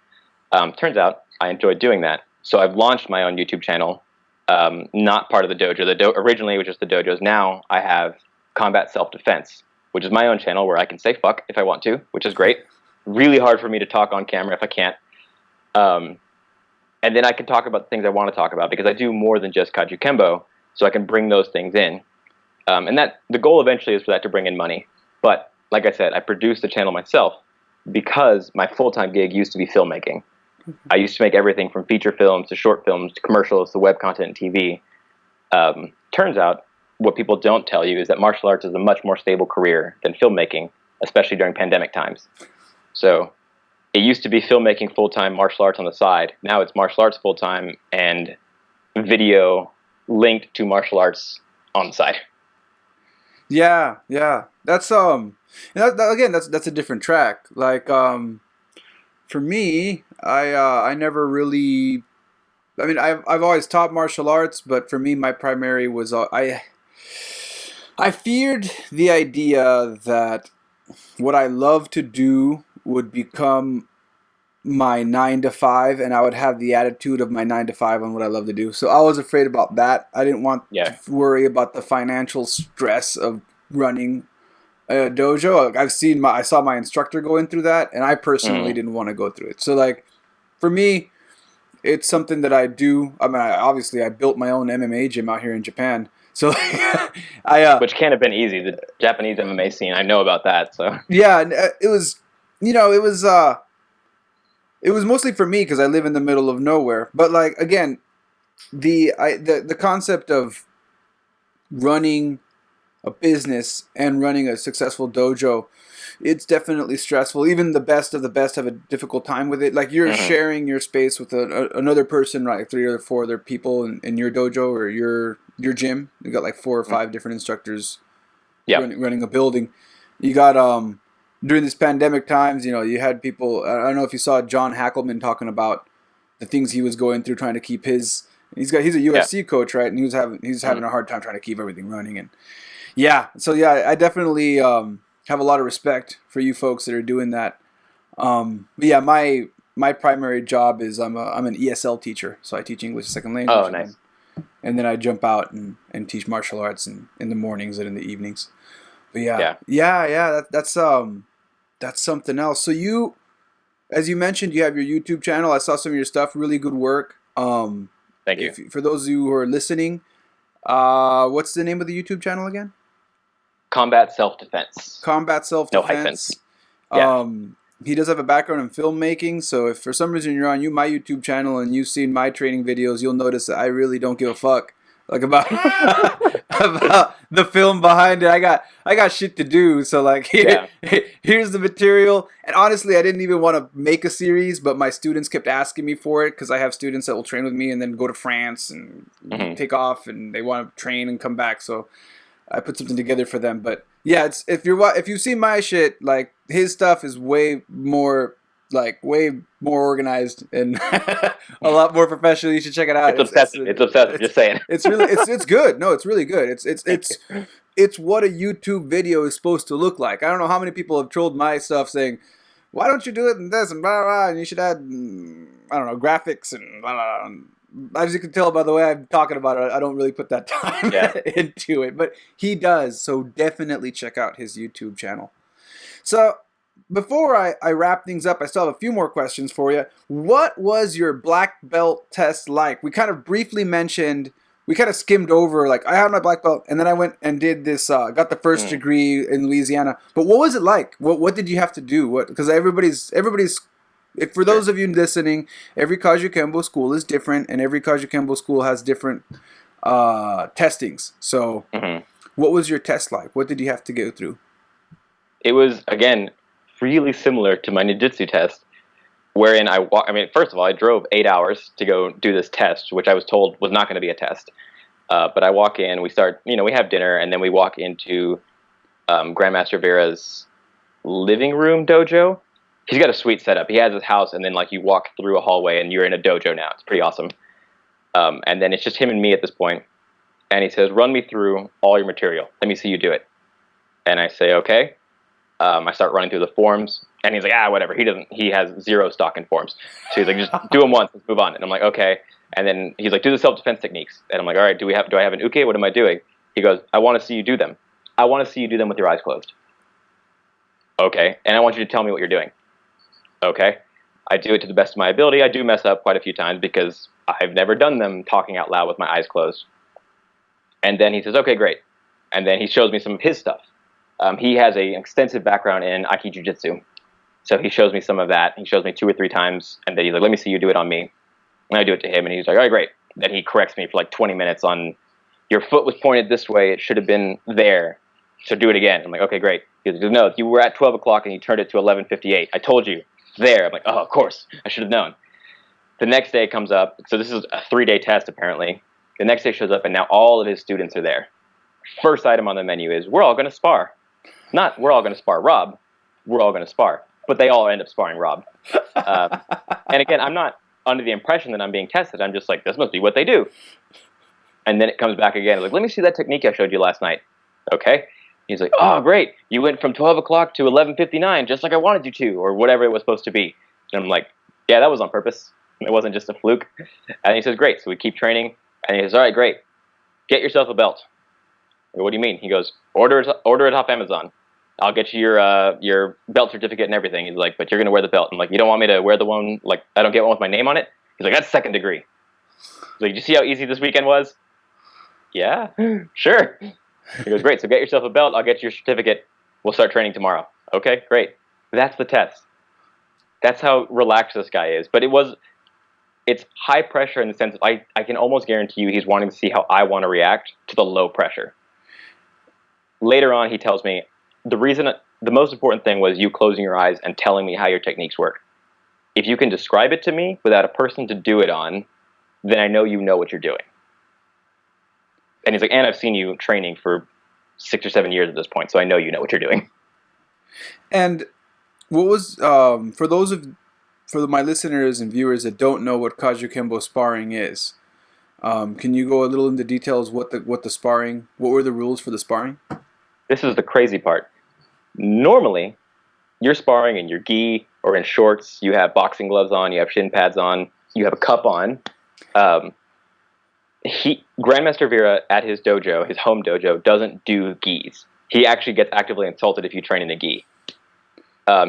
Turns out I enjoyed doing that. So I've launched my own YouTube channel, not part of the dojo. Originally it was just the dojos. Now I have Combat Self-Defense, which is my own channel where I can say fuck if I want to, which is great. Really hard for me to talk on camera if I can't. And then I can talk about the things I want to talk about because I do more than just Kajukenbo, so I can bring those things in. And that the goal eventually is for that to bring in money. But like I said, I produce the channel myself because my full-time gig used to be filmmaking. I used to make everything from feature films to short films to commercials to web content and TV. Turns out what people don't tell you is that martial arts is a much more stable career than filmmaking, especially during pandemic times. So it used to be filmmaking full-time, martial arts on the side. Now it's martial arts full-time and video linked to martial arts on the side. Yeah, yeah. That's again, that's a different track. Like for me, I never really. I mean, I've always taught martial arts, but for me, my primary was I feared the idea that what I love to do would become my 9 to 5, and I would have the attitude of my 9 to 5 on what I love to do. So I was afraid about that. I didn't want to Yeah. worry about the financial stress of running a dojo. Like, I saw my instructor going through that, and I personally Mm. didn't want to go through it. So like, for me, it's something that I do. I mean, obviously, I built my own MMA gym out here in Japan. So Which can't have been easy. The Japanese MMA scene, I know about that. So yeah, it was, it was mostly for me because I live in the middle of nowhere. But like again, the concept of running a business and running a successful dojo, it's definitely stressful. Even the best of the best have a difficult time with it. Like you're mm-hmm. sharing your space with another person, right? Like 3 or 4 other people in your dojo or your gym. You got like 4 or 5 different instructors Yeah. running a building. You got during these pandemic times, you had people. I don't know if you saw John Hackelman talking about the things he was going through trying to keep his. He's a UFC coach, right? And he was having a hard time trying to keep everything running. And yeah, so yeah, I definitely have a lot of respect for you folks that are doing that. But yeah, my primary job is I'm an ESL teacher, so I teach English as a second language. Oh, nice. And then I jump out and teach martial arts in the mornings and in the evenings. But yeah. That's something else. So as you mentioned, you have your YouTube channel. I saw some of your stuff. Really good work. Thank you. For those of you who are listening, what's the name of the YouTube channel again? Combat Self-Defense. Combat No Self-Defense. hyphens. Yeah. He does have a background in filmmaking, so if for some reason you're on my YouTube channel and you've seen my training videos, you'll notice that I really don't give a fuck like about about the film behind it. I got shit to do, so like here's the material. And honestly, I didn't even want to make a series, but my students kept asking me for it because I have students that will train with me and then go to France and take off, and they want to train and come back. So I put something together for them. But yeah, it's if you've seen my shit, like his stuff is way more organized and a lot more professional. You should check it out. It's obsessive. It's obsessive. Just saying. It's really it's good. No, it's really good. It's what a YouTube video is supposed to look like. I don't know how many people have trolled my stuff saying, "Why don't you do it in this and blah blah, blah and you should add I don't know, graphics and blah blah." Blah. As you can tell by the way I'm talking about it, I don't really put that time into it, but he does. So definitely check out his YouTube channel. So before I wrap things up, I still have a few more questions for you. What was your black belt test like? We kind of briefly mentioned, we kind of skimmed over, like I had my black belt, and then I went and did this, got the first degree in Louisiana. But what was it like? What did you have to do? Because everybody's, if for those of you listening, every Kajukenbo school is different, and every Kajukenbo school has different testings. So what was your test like? What did you have to go through? It was, again, really similar to my ninjutsu test, wherein first of all, I drove 8 hours to go do this test, which I was told was not going to be a test. But I walk in, we start, we have dinner, and then we walk into Grandmaster Vera's living room dojo. He's got a sweet setup. He has his house, and then like you walk through a hallway, and you're in a dojo now. It's pretty awesome. And then it's just him and me at this point. And he says, "Run me through all your material. Let me see you do it." And I say, "Okay." I start running through the forms, and he's like, whatever. He has zero stock in forms. So he's like, just do them once, let's move on. And I'm like, okay. And then he's like, do the self-defense techniques. And I'm like, all right, do I have an uke? What am I doing? He goes, I want to see you do them. I want to see you do them with your eyes closed. Okay. And I want you to tell me what you're doing. Okay. I do it to the best of my ability. I do mess up quite a few times because I've never done them talking out loud with my eyes closed. And then he says, okay, great. And then he shows me some of his stuff. He has an extensive background in Aiki Jiu-Jitsu. So he shows me some of that. He shows me 2 or 3 times, and then he's like, let me see you do it on me. And I do it to him, and he's like, all right, great. Then he corrects me for like 20 minutes on, your foot was pointed this way, it should have been there, so do it again. I'm like, okay, great. He goes, no, you were at 12 o'clock and you turned it to 11:58. I told you, there. I'm like, oh, of course, I should have known. The next day comes up, so this is a 3-day test apparently. The next day shows up, and now all of his students are there. First item on the menu is, we're all going to spar. Not, we're all going to spar Rob. We're all going to spar. But they all end up sparring Rob. And again, I'm not under the impression that I'm being tested. I'm just like, this must be what they do. And then it comes back again. It's like, let me see that technique I showed you last night. Okay. He's like, oh, great. You went from 12 o'clock to 11:59, just like I wanted you to, or whatever it was supposed to be. And I'm like, yeah, that was on purpose. It wasn't just a fluke. And he says, great. So we keep training. And he says, all right, great. Get yourself a belt. I go, what do you mean? He goes, order it off Amazon. I'll get you your belt certificate and everything. He's like, but you're going to wear the belt. I'm like, you don't want me to wear the one, like, I don't get one with my name on it? He's like, that's 2nd degree. He's like, did you see how easy this weekend was? Yeah, sure. He goes, great, so get yourself a belt. I'll get you your certificate. We'll start training tomorrow. Okay, great. That's the test. That's how relaxed this guy is. But it's high pressure in the sense of I can almost guarantee you he's wanting to see how I want to react to the low pressure. Later on, he tells me, the most important thing was you closing your eyes and telling me how your techniques work. If you can describe it to me without a person to do it on, then I know you know what you're doing. And he's like, and I've seen you training for 6 or 7 years at this point, so I know you know what you're doing. And what was, for my listeners and viewers that don't know what Kajukenbo sparring is, can you go a little into details what were the rules for the sparring? This is the crazy part. Normally, you're sparring in your gi or in shorts. You have boxing gloves on. You have shin pads on. You have a cup on. Grandmaster Vera at his dojo, his home dojo, doesn't do gis. He actually gets actively insulted if you train in a gi.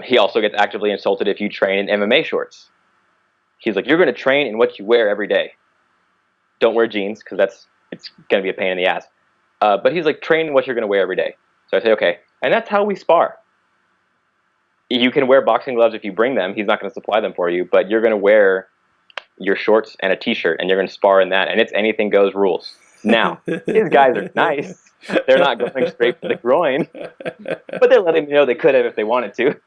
He also gets actively insulted if you train in MMA shorts. He's like, you're going to train in what you wear every day. Don't wear jeans because it's going to be a pain in the ass. But he's like, train in what you're going to wear every day. So I say, okay. And that's how we spar. You can wear boxing gloves if you bring them. He's not going to supply them for you, but you're going to wear your shorts and a t-shirt, and you're going to spar in that. And it's anything goes rules. Now, his guys are nice. They're not going straight for the groin, but they're letting me know they could have if they wanted to.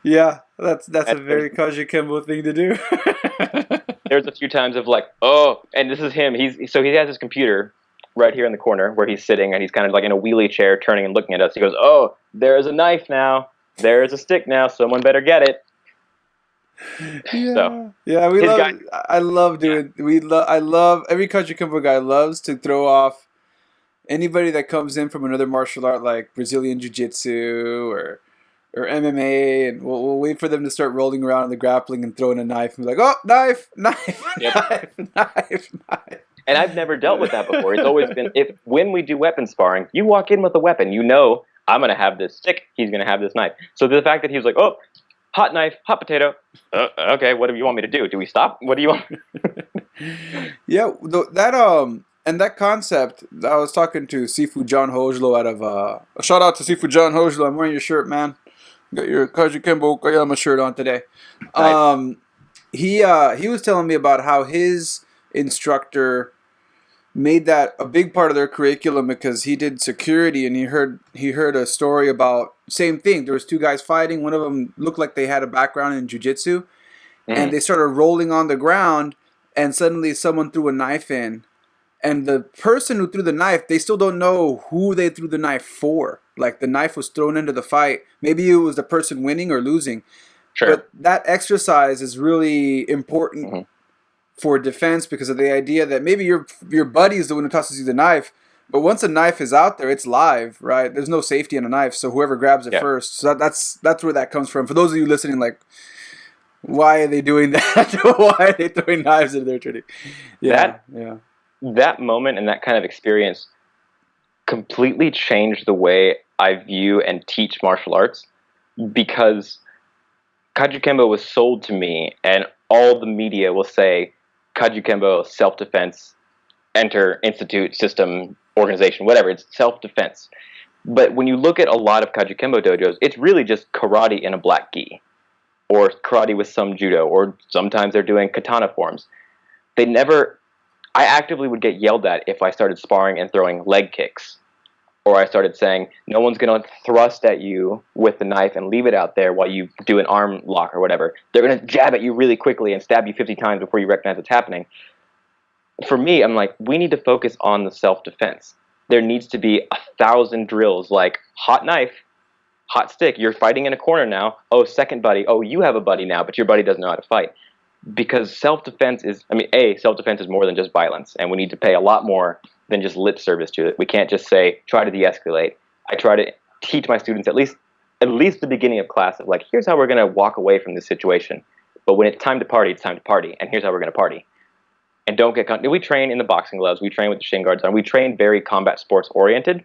Yeah, that's a very Kajukenbo thing to do. There's a few times of like, oh, and this is him. He has his computer right here in the corner where he's sitting, and he's kind of like in a wheelie chair, turning and looking at us. He goes, "Oh, there's a knife now. There's a stick now. Someone better get it." Yeah, so, yeah, I love doing. Yeah. I love every Kajukenbo guy loves to throw off anybody that comes in from another martial art like Brazilian Jiu-Jitsu or MMA, and we'll wait for them to start rolling around in the grappling and throwing a knife and be like, oh, knife, yep. knife. And I've never dealt with that before. It's always been, when we do weapon sparring, you walk in with a weapon, you know, I'm going to have this stick, he's going to have this knife. So the fact that he was like, oh, hot knife, hot potato, okay, what do you want me to do? Do we stop? What do you want? Yeah, and that concept, I was talking to Sifu John Hojlo out of, a shout out to Sifu John Hojlo, I'm wearing your shirt, man. Got your Kajukenbo Koyama shirt on today. Nice. He was telling me about how his instructor made that a big part of their curriculum because he did security, and he heard a story about same thing. There was two guys fighting. One of them looked like they had a background in jiu-jitsu, and they started rolling on the ground, and suddenly someone threw a knife in. And the person who threw the knife, they still don't know who they threw the knife for. Like, the knife was thrown into the fight. Maybe it was the person winning or losing. Sure. But that exercise is really important for defense because of the idea that maybe your buddy is the one who tosses you the knife. But once a knife is out there, it's live, right? There's no safety in a knife, so whoever grabs it first. So that's where that comes from. For those of you listening, like, why are they doing that? Why are they throwing knives into their training? Yeah. That moment and that kind of experience completely changed the way I view and teach martial arts, because Kajukenbo was sold to me, and all the media will say Kajukenbo, self-defense, enter, institute, system, organization, whatever. It's self-defense. But when you look at a lot of Kajukenbo dojos, it's really just karate in a black gi, or karate with some judo, or sometimes they're doing katana forms. I actively would get yelled at if I started sparring and throwing leg kicks, or I started saying, no one's going to thrust at you with the knife and leave it out there while you do an arm lock or whatever. They're going to jab at you really quickly and stab you 50 times before you recognize what's happening. For me, I'm like, we need to focus on the self-defense. There needs to be 1,000 drills like hot knife, hot stick. You're fighting in a corner now. Oh, second buddy. Oh, you have a buddy now, but your buddy doesn't know how to fight. Because self-defense is, self-defense is more than just violence, and we need to pay a lot more than just lip service to it. We can't just say, try to de-escalate. I try to teach my students at least the beginning of class of like, here's how we're going to walk away from this situation. But when it's time to party, it's time to party, and here's how we're going to party. And don't get caught. We train in the boxing gloves. We train with the shin guards on. We train very combat sports oriented,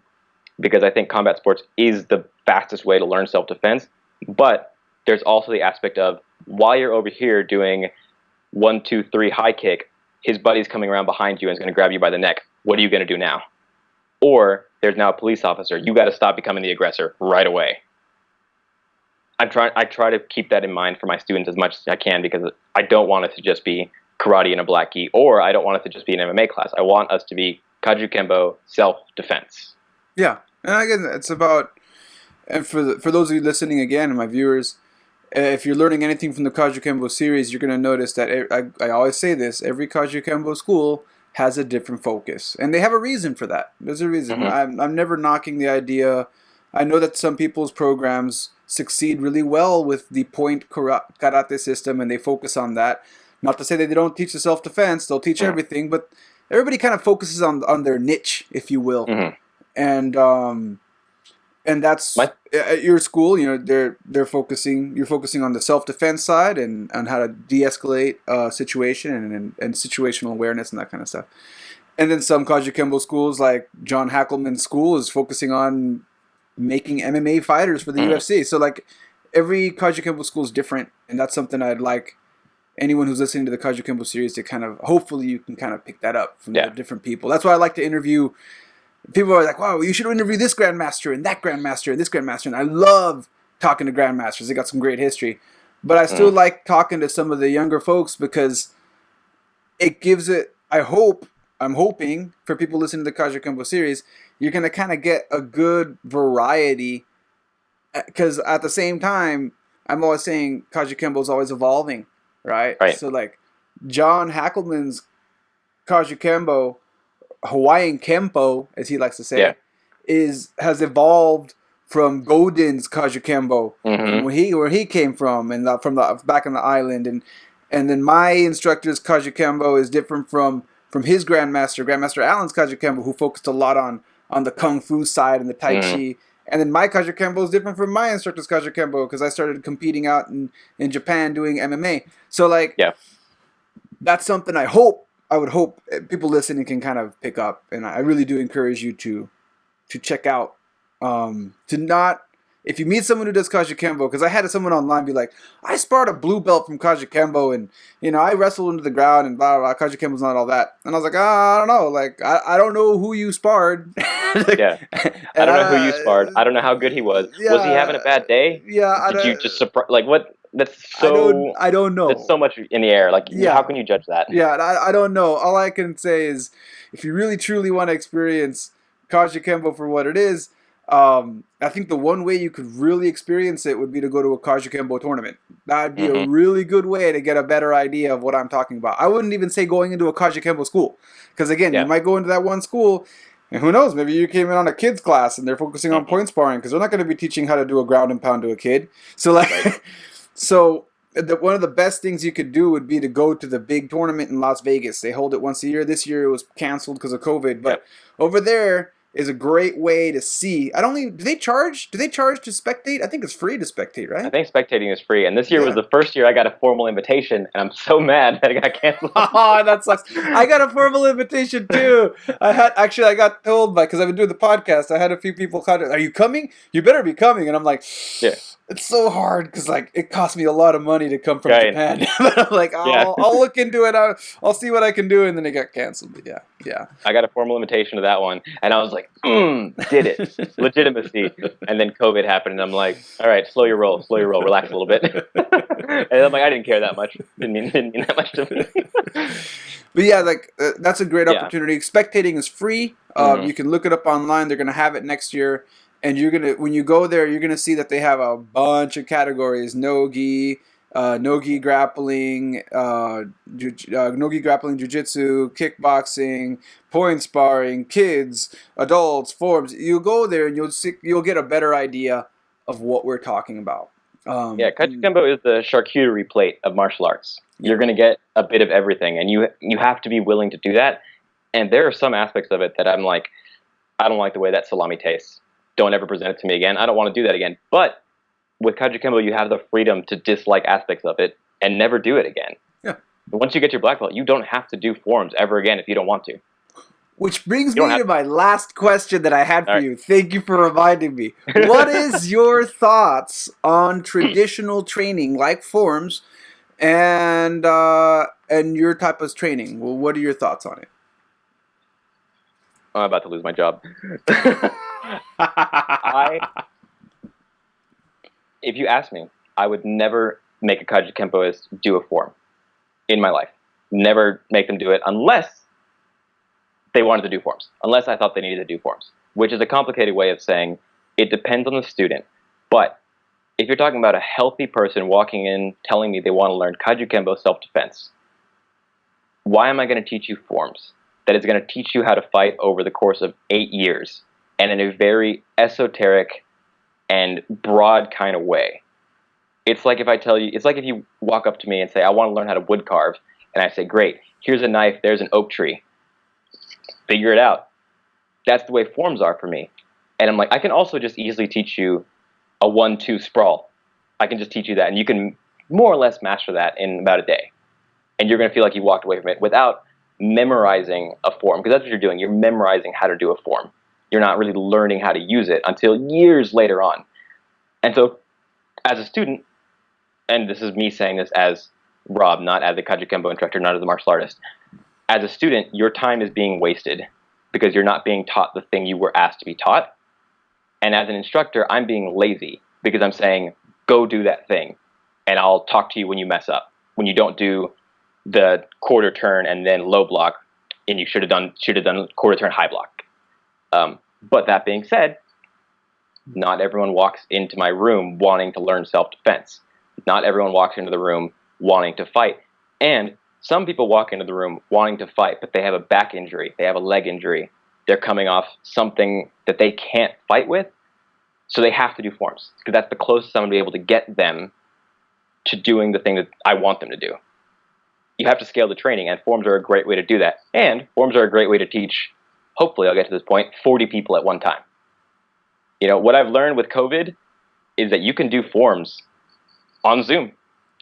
because I think combat sports is the fastest way to learn self-defense. But there's also the aspect of, while you're over here doing 1, 2, 3 high kick, his buddy's coming around behind you and is going to grab you by the neck. What are you going to do now? Or there's now a police officer. You got to stop becoming the aggressor right away. I try to keep that in mind for my students as much as I can, because I don't want it to just be karate in a black gi, or I don't want it to just be an MMA class. I want us to be Kajukenbo self-defense. Yeah, and again, it's about, and for those of you listening again, and my viewers, if you're learning anything from the Kajukenbo series, you're going to notice that I always say this: every Kajukenbo school has a different focus, and they have a reason for that. There's a reason. I'm never knocking the idea. I know that some people's programs succeed really well with the point karate system, and they focus on that. Not to say that they don't teach the self-defense; they'll teach everything, but everybody kind of focuses on their niche, if you will, and that's at your school. You know, they're focusing. You're focusing on the self-defense side and on how to de-escalate a situation and situational awareness and that kind of stuff. And then some Kajukenbo schools, like John Hackelman's school, is focusing on making MMA fighters for the UFC. So like, every Kajukenbo school is different, and that's something I'd like anyone who's listening to the Kajukenbo series to kind of, hopefully you can kind of pick that up from the different people. That's why I like to interview. People are like, wow, you should interview this Grandmaster and that Grandmaster and this Grandmaster. And I love talking to Grandmasters. They got some great history. But I still like talking to some of the younger folks because it gives it, I'm hoping for people listening to the Kajukenbo series, you're going to kind of get a good variety. Because at the same time, I'm always saying Kajukenbo is always evolving. Right? So like John Hackelman's Kajukenbo, Hawaiian Kempo, as he likes to say, has evolved from Godin's Kajukenbo, from where he came from, and from the back on the island, and then my instructor's Kajukenbo is different from his Grandmaster Allen's Kajukenbo, who focused a lot on the Kung Fu side and the Tai Chi. And then my Kajukenbo is different from my instructor's Kajukenbo because I started competing out in Japan doing MMA. So like, that's something I would hope people listening can kind of pick up. And I really do encourage you to check out, if you meet someone who does Kajukenbo, because I had someone online be like, I sparred a blue belt from Kajukenbo, and I wrestled into the ground and blah, blah, blah. Kajukenbo's not all that. And I was like, I don't know. Like, I don't know who you sparred. I don't know who you sparred. I don't know how good he was. Was he having a bad day? Did you just surprise? Like, what? That's so. I don't know. That's so much in the air. Like, how can you judge that? I don't know. All I can say is, if you really truly want to experience Kajukenbo for what it is, I think the one way you could really experience it would be to go to a Kajukenbo tournament. That'd be a really good way to get a better idea of what I'm talking about. I wouldn't even say going into a Kajukenbo school, because again, you might go into that one school, and who knows, maybe you came in on a kids class and they're focusing on point sparring, because they're not going to be teaching how to do a ground and pound to a kid. So like, one of the best things you could do would be to go to the big tournament in Las Vegas. They hold it once a year. This year it was canceled because of COVID, but over there is a great way to see. Do they charge to spectate? I think it's free to spectate, right? I think spectating is free. And this year was the first year I got a formal invitation, and I'm so mad that it got canceled. Oh, that sucks. I got a formal invitation too. I got told because I've been doing the podcast, I had a few people contact, are you coming? You better be coming. And I'm like, it's so hard because like it cost me a lot of money to come from Japan. But I'm like, I'll look into it. I'll see what I can do, and then it got canceled. But yeah. I got a formal invitation to that one, and I was like, did it, legitimacy. And then COVID happened, and I'm like, all right, slow your roll, relax a little bit. And I'm like, I didn't care that much. Didn't mean that much to me. But that's a great opportunity. Spectating is free. You can look it up online. They're gonna have it next year. And when you go there, you're gonna see that they have a bunch of categories: nogi grappling, jiu-jitsu, kickboxing, point sparring, kids, adults, forms. You go there and you'll get a better idea of what we're talking about. Kajukenbo is the charcuterie plate of martial arts. You're gonna get a bit of everything, and you have to be willing to do that. And there are some aspects of it that I'm like, I don't like the way that salami tastes. Don't ever present it to me again. I don't want to do that again. But with Kajukenbo, you have the freedom to dislike aspects of it and never do it again. Yeah. But once you get your black belt, you don't have to do forms ever again if you don't want to. Which brings me to my last question that I had for you. Thank you for reminding me. What is your thoughts on traditional training, like forms, and your type of training? Well, what are your thoughts on it? I'm about to lose my job. If you ask me, I would never make a Kajukenboist do a form in my life. Never make them do it unless they wanted to do forms. Unless I thought they needed to do forms. Which is a complicated way of saying it depends on the student. But if you're talking about a healthy person walking in telling me they want to learn Kajukenbo self-defense, why am I going to teach you forms? That is going to teach you how to fight over the course of 8 years and in a very esoteric and broad kind of way. It's like if you walk up to me and say, I want to learn how to wood carve, and I say, great, here's a knife, there's an oak tree. Figure it out. That's the way forms are for me. And I'm like, I can also just easily teach you a 1-2 sprawl. I can just teach you that, and you can more or less master that in about a day. And you're going to feel like you walked away from it without memorizing a form, because that's what you're doing. You're memorizing how to do a form. You're not really learning how to use it until years later on. And so as a student, and this is me saying this as Rob, not as a Kajukenbo instructor, not as a martial artist. As a student, your time is being wasted because you're not being taught the thing you were asked to be taught. And as an instructor, I'm being lazy because I'm saying, go do that thing, and I'll talk to you when you mess up. When you don't do the quarter turn and then low block, and you should have done quarter turn high block. But that being said, not everyone walks into my room wanting to learn self-defense. Not everyone walks into the room wanting to fight. And some people walk into the room wanting to fight, but they have a back injury, they have a leg injury, they're coming off something that they can't fight with, so they have to do forms, because that's the closest I'm going to be able to get them to doing the thing that I want them to do. You have to scale the training, and forms are a great way to do that. And forms are a great way to teach, hopefully I'll get to this point, 40 people at one time. You know, what I've learned with COVID is that you can do forms on Zoom.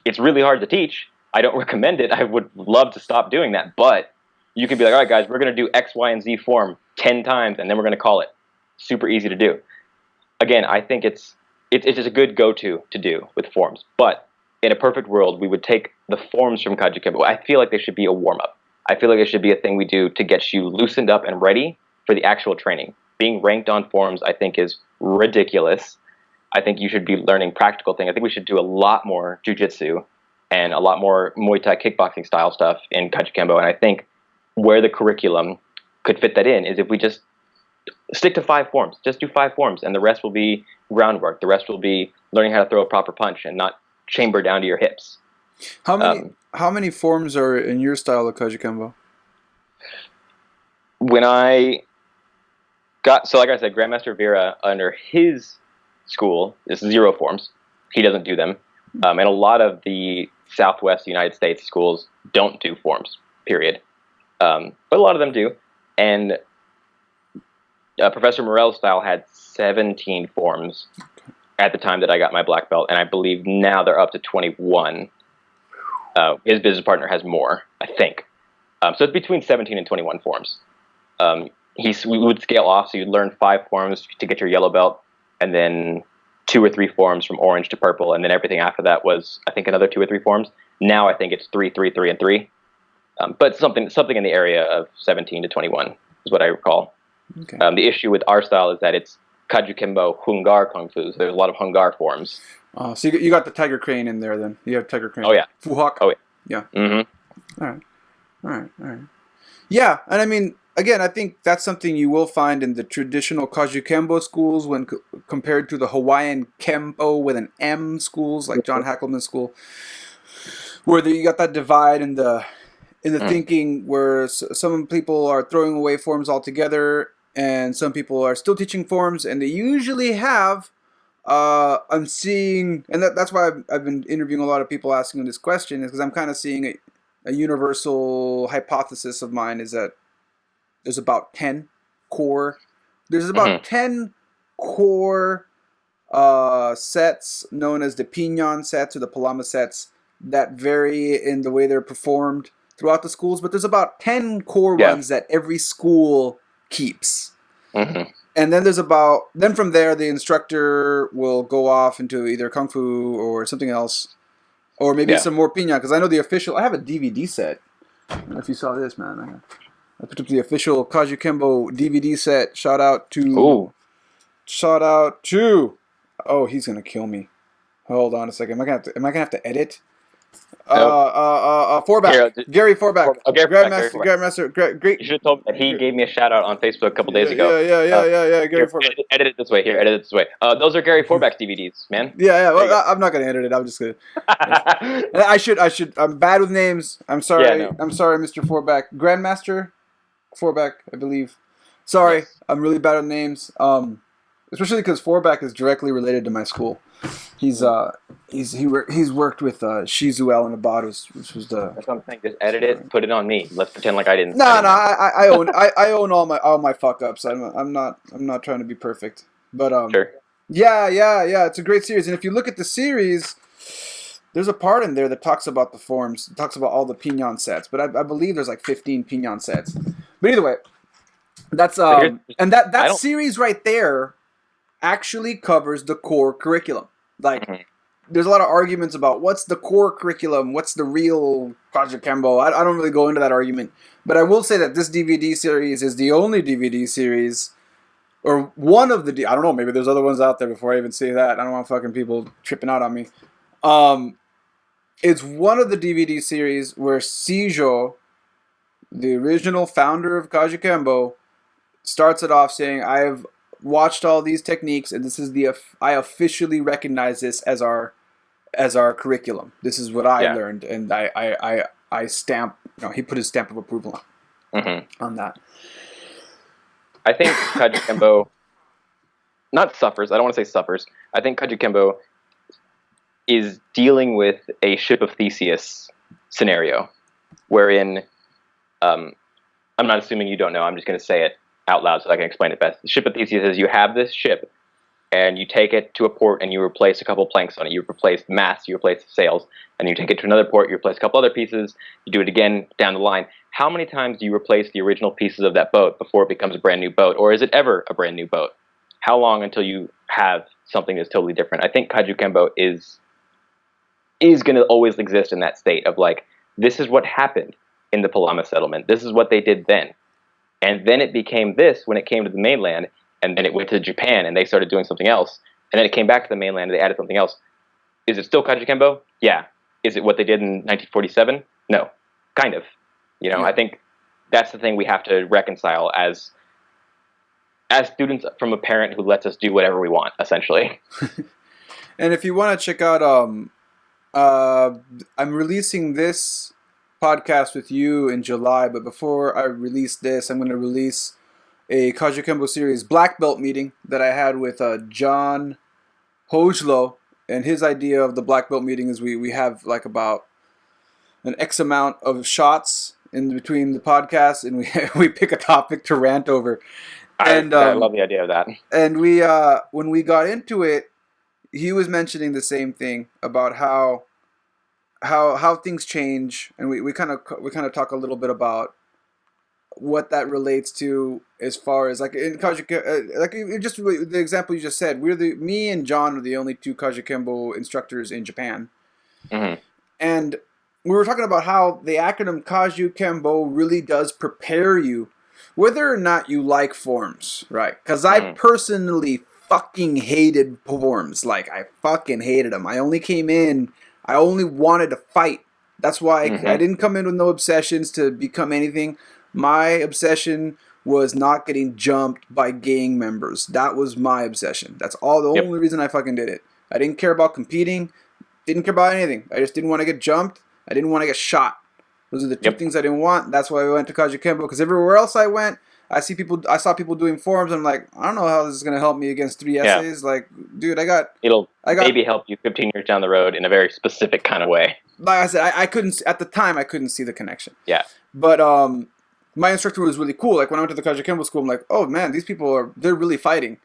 It's really hard to teach. I don't recommend it. I would love to stop doing that. But you can be like, all right, guys, we're going to do X, Y, and Z form 10 times, and then we're going to call it. Super easy to do. Again, I think it's just a good go-to to do with forms. But in a perfect world, we would take the forms from Kajukenbo. I feel like they should be a warm-up. I feel like it should be a thing we do to get you loosened up and ready for the actual training. Being ranked on forms, I think, is ridiculous. I think you should be learning practical things. I think we should do a lot more jujitsu and a lot more Muay Thai kickboxing style stuff in Kajukenbo. And I think where the curriculum could fit that in is if we just stick to 5 forms. Just do 5 forms, and the rest will be groundwork. The rest will be learning how to throw a proper punch and not chamber down to your hips. How many forms are in your style of Kajukenbo? When I got, so like I said, Grandmaster Vera, under his school, is 0 forms. He doesn't do them. And a lot of the Southwest United States schools don't do forms, period. But a lot of them do. And Professor Morrell's style had 17 forms at the time that I got my black belt, and I believe now they're up to 21. His business partner has more, I think. So it's between 17 and 21 forms. We would scale off, so you'd learn 5 forms to get your yellow belt, and then 2 or 3 forms from orange to purple, and then everything after that was, I think, another 2 or 3 forms. Now I think it's 3, 3, 3, and 3. But something in the area of 17 to 21 is what I recall. Okay. The issue with our style is that it's Kajukenbo Hungar Kung Fu, so there's a lot of Hungar forms. So you got the Tiger Crane in there then. You have Tiger Crane. Oh, yeah. Fuhawk. Oh, yeah. Yeah. Mm-hmm. All right. Yeah, and I mean, again, I think that's something you will find in the traditional Kajukenbo schools when compared to the Hawaiian Kempo with an M schools, like John Hackleman's school, where you got that divide in the thinking where some people are throwing away forms altogether and some people are still teaching forms, and they usually have, I'm seeing, and that's why I've been interviewing a lot of people asking this question, is because I'm kind of seeing a universal hypothesis of mine is that there's about 10 core sets known as the Piñon sets or the Palama sets that vary in the way they're performed throughout the schools, but there's about 10 core ones that every school keeps. Mm-hmm. And then then from there the instructor will go off into either Kung Fu or something else, or maybe some more Piñon, because I know I have a DVD set. I don't know if you saw this, man. I picked up the official Kajukenbo DVD set. Shout out to... Oh, he's gonna kill me. Hold on a second. Am I gonna have to edit? Forback. Gary Forback. Grandmaster. Great. You should have told me that he gave me a shout out on Facebook a couple days ago. Yeah. Gary Forback. Edit it this way. Edit it this way. Those are Gary Forback's DVDs, man. Yeah. Well, I'm not gonna edit it. I'm just gonna. I should. I'm bad with names. I'm sorry. Yeah, no. I'm sorry, Mr. Forback. Grandmaster Forback, I believe. Sorry, yes. I'm really bad with names. Especially because Forback is directly related to my school. He's worked with Shizuel and Abados, which was the. That's what I'm saying. Just edit it, put it on me. Let's pretend like I didn't. No. I own all my fuck ups. I'm not trying to be perfect, but Sure. Yeah. It's a great series, and if you look at the series, there's a part in there that talks about the forms. It talks about all the Piñon sets, but I believe there's like 15 Piñon sets. But either way, that's and that series right there actually covers the core curriculum. Like, there's a lot of arguments about what's the core curriculum, what's the real Kajukenbo. I don't really go into that argument, but I will say that this DVD series is the only DVD series, or one of the, I don't know, maybe there's other ones out there before I even say that. I don't want fucking people tripping out on me. It's one of the DVD series where Seijo, the original founder of Kajukenbo, starts it off saying, I've watched all these techniques, and this is I officially recognize this as our curriculum. This is what I learned, and I stamp. He put his stamp of approval on that. I think Kajukenbo not suffers. I don't want to say suffers. I think Kajukenbo is dealing with a Ship of Theseus scenario, wherein I'm not assuming you don't know. I'm just going to say it out loud so I can explain it best. The Ship of Theseus is you have this ship, and you take it to a port, and you replace a couple planks on it. You replace the mast, you replace the sails, and you take it to another port, you replace a couple other pieces, you do it again down the line. How many times do you replace the original pieces of that boat before it becomes a brand new boat? Or is it ever a brand new boat? How long until you have something that's totally different? I think Kajukenbo is going to always exist in that state of like, this is what happened in the Palama settlement. This is what they did then. And then it became this when it came to the mainland, and then it went to Japan and they started doing something else. And then it came back to the mainland and they added something else. Is it still Kajukenbo? Yeah. Is it what they did in 1947? No. Kind of. I think that's the thing we have to reconcile as students from a parent who lets us do whatever we want, essentially. And if you want to check out, I'm releasing this podcast with you in July, but before I release this, I'm going to release a Kajukenbo Series black belt meeting that I had with John Hojlo, and his idea of the black belt meeting is we have like about an X amount of shots in between the podcasts, and we pick a topic to rant over. And I love the idea of that. And we when we got into it, he was mentioning the same thing about how things change, and we kind of talk a little bit about what that relates to as far as like in Kajukenbo, like just the example you just said. Me and John are the only two Kajukenbo instructors in Japan, and we were talking about how the acronym Kajukenbo really does prepare you, whether or not you like forms, right? Because I personally fucking hated forms. Like, I fucking hated them. I only came in, I only wanted to fight. That's why I didn't come in with no obsessions to become anything. My obsession was not getting jumped by gang members. That was my obsession. That's all the only reason I fucking did it. I didn't care about competing. Didn't care about anything. I just didn't want to get jumped. I didn't want to get shot. Those are the two things I didn't want. That's why I went to Kajukenbo, because everywhere else I went, I saw people doing forms, and I'm like, I don't know how this is gonna help me against 3 essays. Like, dude, it'll maybe help you 15 years down the road in a very specific kind of way. Like I said, I couldn't at the time. I couldn't see the connection. Yeah. But my instructor was really cool. Like when I went to the Kajukenbo school, I'm like, oh man, these people they're really fighting,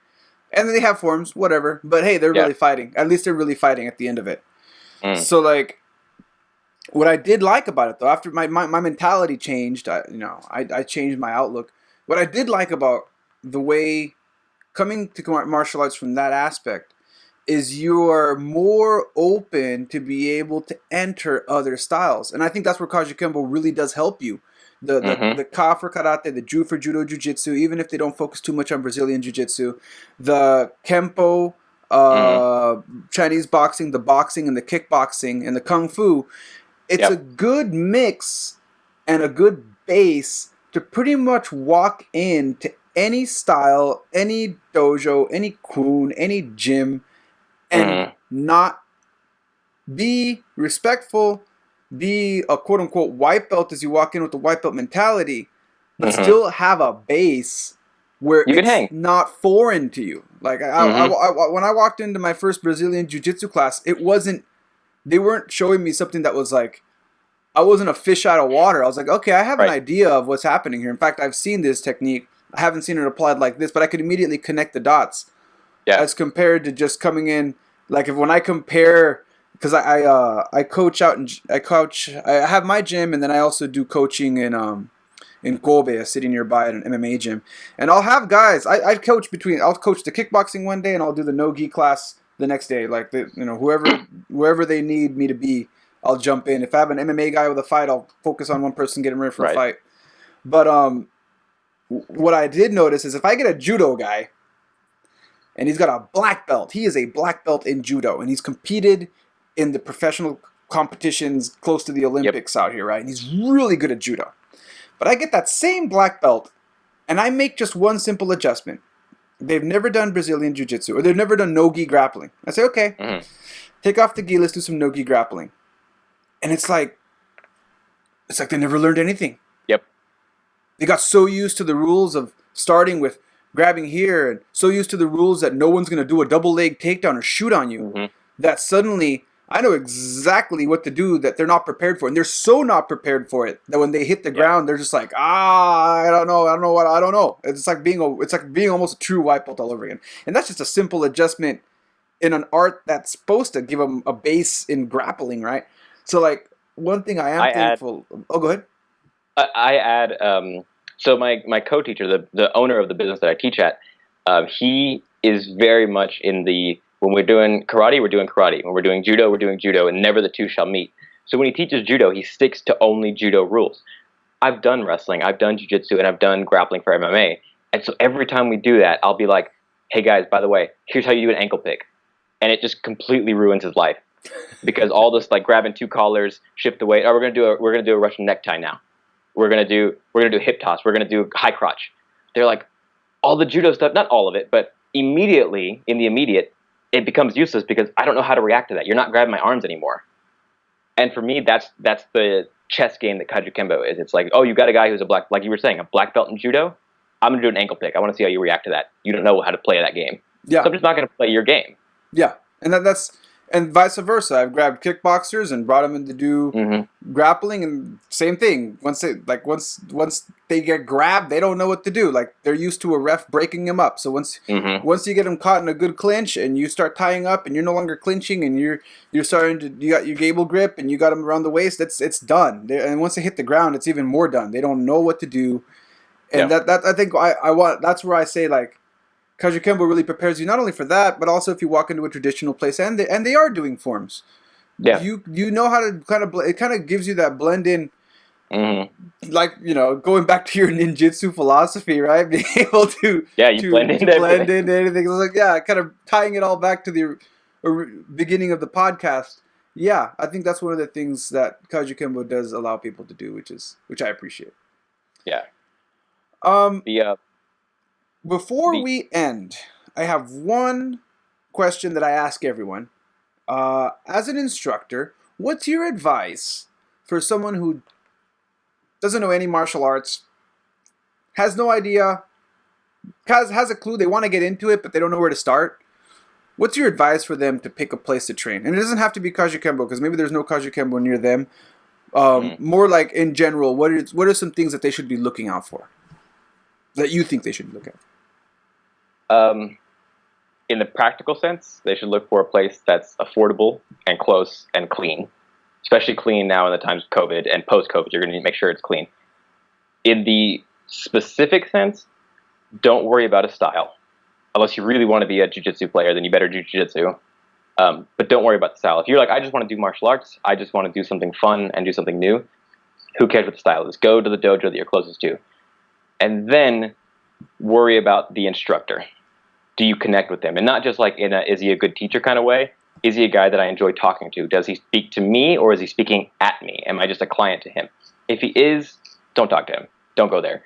and they have forms, whatever. But hey, they're really fighting. At least they're really fighting at the end of it. So like, what I did like about it though, after my mentality changed, I changed my outlook. What I did like about the way coming to martial arts from that aspect is you are more open to be able to enter other styles. And I think that's where Kajukenbo really does help you. The Ka for karate, the Ju for judo, jiu-jitsu, even if they don't focus too much on Brazilian jiu-jitsu, the Kempo, Chinese boxing, the boxing and the kickboxing and the Kung Fu, it's a good mix and a good base to pretty much walk into any style, any dojo, any kun, any gym, and not be respectful, be a quote-unquote white belt as you walk in with the white belt mentality, but still have a base where it's not foreign to you. Like, when I walked into my first Brazilian jiu-jitsu class, they weren't showing me something that was like, I wasn't a fish out of water. I was like, okay, I have an idea of what's happening here. In fact, I've seen this technique. I haven't seen it applied like this, but I could immediately connect the dots. Yeah. As compared to just coming in, like when I compare, because I coach out and I have my gym, and then I also do coaching in Kobe, a city nearby at an MMA gym. And I'll have guys, I'll coach the kickboxing one day, and I'll do the no-gi class the next day. Like whoever they need me to be, I'll jump in. If I have an MMA guy with a fight, I'll focus on one person, get him ready for a fight. But what I did notice is if I get a judo guy, and he's got a black belt, he is a black belt in judo, and he's competed in the professional competitions close to the Olympics out here, right? And he's really good at judo. But I get that same black belt, and I make just one simple adjustment. They've never done Brazilian Jiu-Jitsu, or they've never done no-gi grappling. I say, okay, take off the gi, let's do some no-gi grappling. And it's like they never learned anything. Yep. They got so used to the rules of starting with grabbing here, and so used to the rules that no one's going to do a double leg takedown or shoot on you, that suddenly I know exactly what to do that they're not prepared for. And they're so not prepared for it that when they hit the ground, they're just like, I don't know. It's like being almost a true white belt all over again. And that's just a simple adjustment in an art that's supposed to give them a base in grappling, right? So like one thing I am thankful. Oh, go ahead. I add. So my co-teacher, the owner of the business that I teach at, he is very much in the, when we're doing karate, we're doing karate. When we're doing judo, we're doing judo, and never the two shall meet. So when he teaches judo, he sticks to only judo rules. I've done wrestling, I've done jiu-jitsu, and I've done grappling for MMA. And so every time we do that, I'll be like, hey guys, by the way, here's how you do an ankle pick. And it just completely ruins his life. Because all this like grabbing two collars, shift the weight, we're gonna do a Russian necktie now. We're gonna do hip toss. We're gonna do high crotch. They're like, all the judo stuff, not all of it, but immediately in the immediate, it becomes useless because I don't know how to react to that. You're not grabbing my arms anymore. And for me, that's the chess game that Kajukenbo is. It's like, oh, you got a guy who's like you were saying, a black belt in judo. I'm gonna do an ankle pick. I want to see how you react to that. You don't know how to play that game. Yeah. So I'm just not gonna play your game. Yeah, and that's. And vice versa. I've grabbed kickboxers and brought them in to do grappling, and same thing. Once they get grabbed, they don't know what to do. Like they're used to a ref breaking them up. So once you get them caught in a good clinch, and you start tying up, and you're no longer clinching, and you got your gable grip, and you got them around the waist. It's done. And once they hit the ground, it's even more done. They don't know what to do, and that I think I want. That's where I say like, Kajukenbo really prepares you not only for that, but also if you walk into a traditional place, and they are doing forms. Yeah, you know how to it kind of gives you that blend in, like going back to your ninjitsu philosophy, right? Being able to blend into anything. It's like kind of tying it all back to the beginning of the podcast. Yeah, I think that's one of the things that Kajukenbo does allow people to do, which I appreciate. Yeah. Before we end, I have one question that I ask everyone. As an instructor, what's your advice for someone who doesn't know any martial arts, has no idea, has a clue, they want to get into it, but they don't know where to start? What's your advice for them to pick a place to train? And it doesn't have to be Kajukenbo, because maybe there's no Kajukenbo near them. More like in general, what are some things that they should be looking out for? That you think they should look at? In the practical sense, they should look for a place that's affordable and close and clean. Especially clean now in the times of COVID and post-COVID. You're going to need to make sure it's clean. In the specific sense, don't worry about a style. Unless you really want to be a jiu-jitsu player, then you better do jiu-jitsu. But don't worry about the style. If you're like, I just want to do martial arts, I just want to do something fun and do something new, who cares what the style is? Go to the dojo that you're closest to. And then worry about the instructor. Do you connect with them? And not just like in a, is he a good teacher kind of way? Is he a guy that I enjoy talking to? Does he speak to me, or is he speaking at me? Am I just a client to him? If he is, don't talk to him. Don't go there.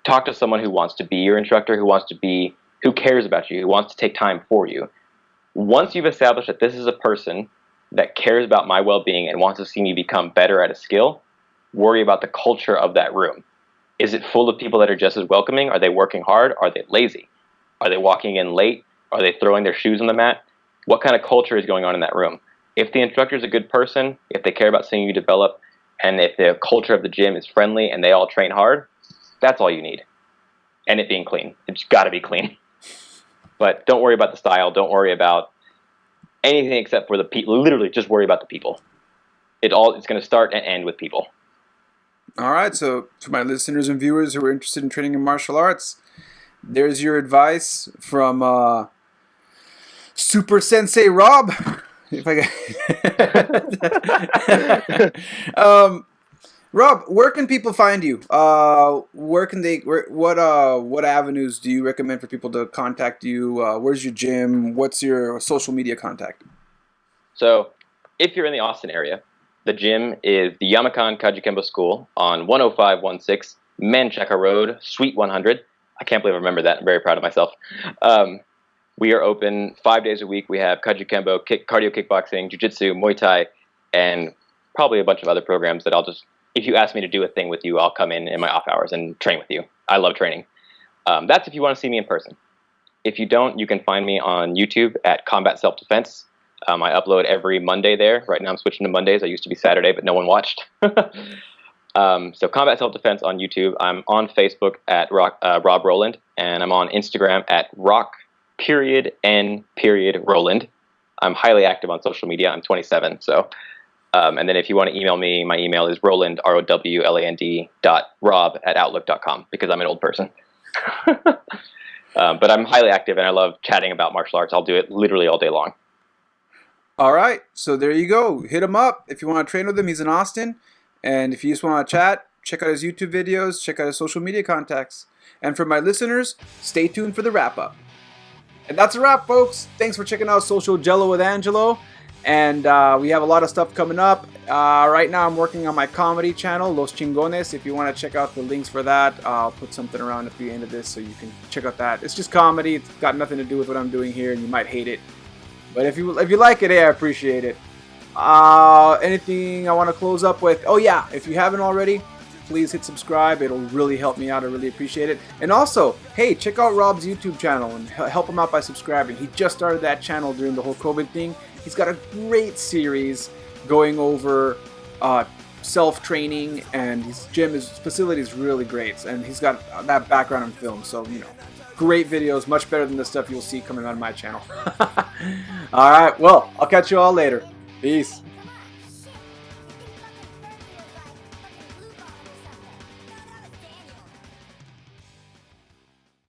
Talk to someone who wants to be your instructor, who cares about you, who wants to take time for you. Once you've established that this is a person that cares about my well-being and wants to see me become better at a skill, worry about the culture of that room. Is it full of people that are just as welcoming? Are they working hard? Are they lazy? Are they walking in late? Are they throwing their shoes on the mat? What kind of culture is going on in that room? If the instructor is a good person, if they care about seeing you develop, and if the culture of the gym is friendly and they all train hard, that's all you need. And it being clean. It's got to be clean. But don't worry about the style. Don't worry about anything except for the people. Literally, just worry about the people. It's going to start and end with people. All right. So to my listeners and viewers who are interested in training in martial arts, there's your advice from Super Sensei Rob. If I Rob, where can people find you? What avenues do you recommend for people to contact you? Where's your gym? What's your social media contact? So, if you're in the Austin area, the gym is the Yamakan Kajukenbo School on 10516 Manchaca Road, Suite 100. I can't believe I remember that. I'm very proud of myself. We are open 5 days a week. We have Kajukenbo, cardio kickboxing, jiu-jitsu, Muay Thai, and probably a bunch of other programs that I'll just, if you ask me to do a thing with you, I'll come in my off hours and train with you. I love training. That's if you want to see me in person. If you don't, you can find me on YouTube at Combat Self-Defense. I upload every Monday there. Right now I'm switching to Mondays. I used to be Saturday, but no one watched. So Combat Self-Defense on YouTube. I'm on Facebook at Rob Rowland, and I'm on Instagram at Rock_N_Rowland. I'm highly active on social media. I'm 27, so. And then if you want to email me, my email is Rowland, ROWLAND .rob@outlook.com, because I'm an old person. But I'm highly active, and I love chatting about martial arts. I'll do it literally all day long. All right, so there you go. Hit him up if you want to train with him. He's in Austin. And if you just want to chat, check out his YouTube videos, check out his social media contacts. And for my listeners, stay tuned for the wrap-up. And that's a wrap, folks. Thanks for checking out Social Gelo with Angelo. And we have a lot of stuff coming up. Right now I'm working on my comedy channel, Los Chingones. If you want to check out the links for that, I'll put something around at the end of this so you can check out that. It's just comedy. It's got nothing to do with what I'm doing here, and you might hate it. But if you like it, hey, I appreciate it. Anything I want to close up with? Oh yeah, if you haven't already, please hit subscribe. It'll really help me out. I really appreciate it. And also, hey, check out Rob's YouTube channel and help him out by subscribing. He just started that channel during the whole COVID thing. He's got a great series going over self-training, and his facility is really great. And he's got that background in film, so you know, great videos, much better than the stuff you'll see coming out of my channel. All right, well, I'll catch you all later. Peace.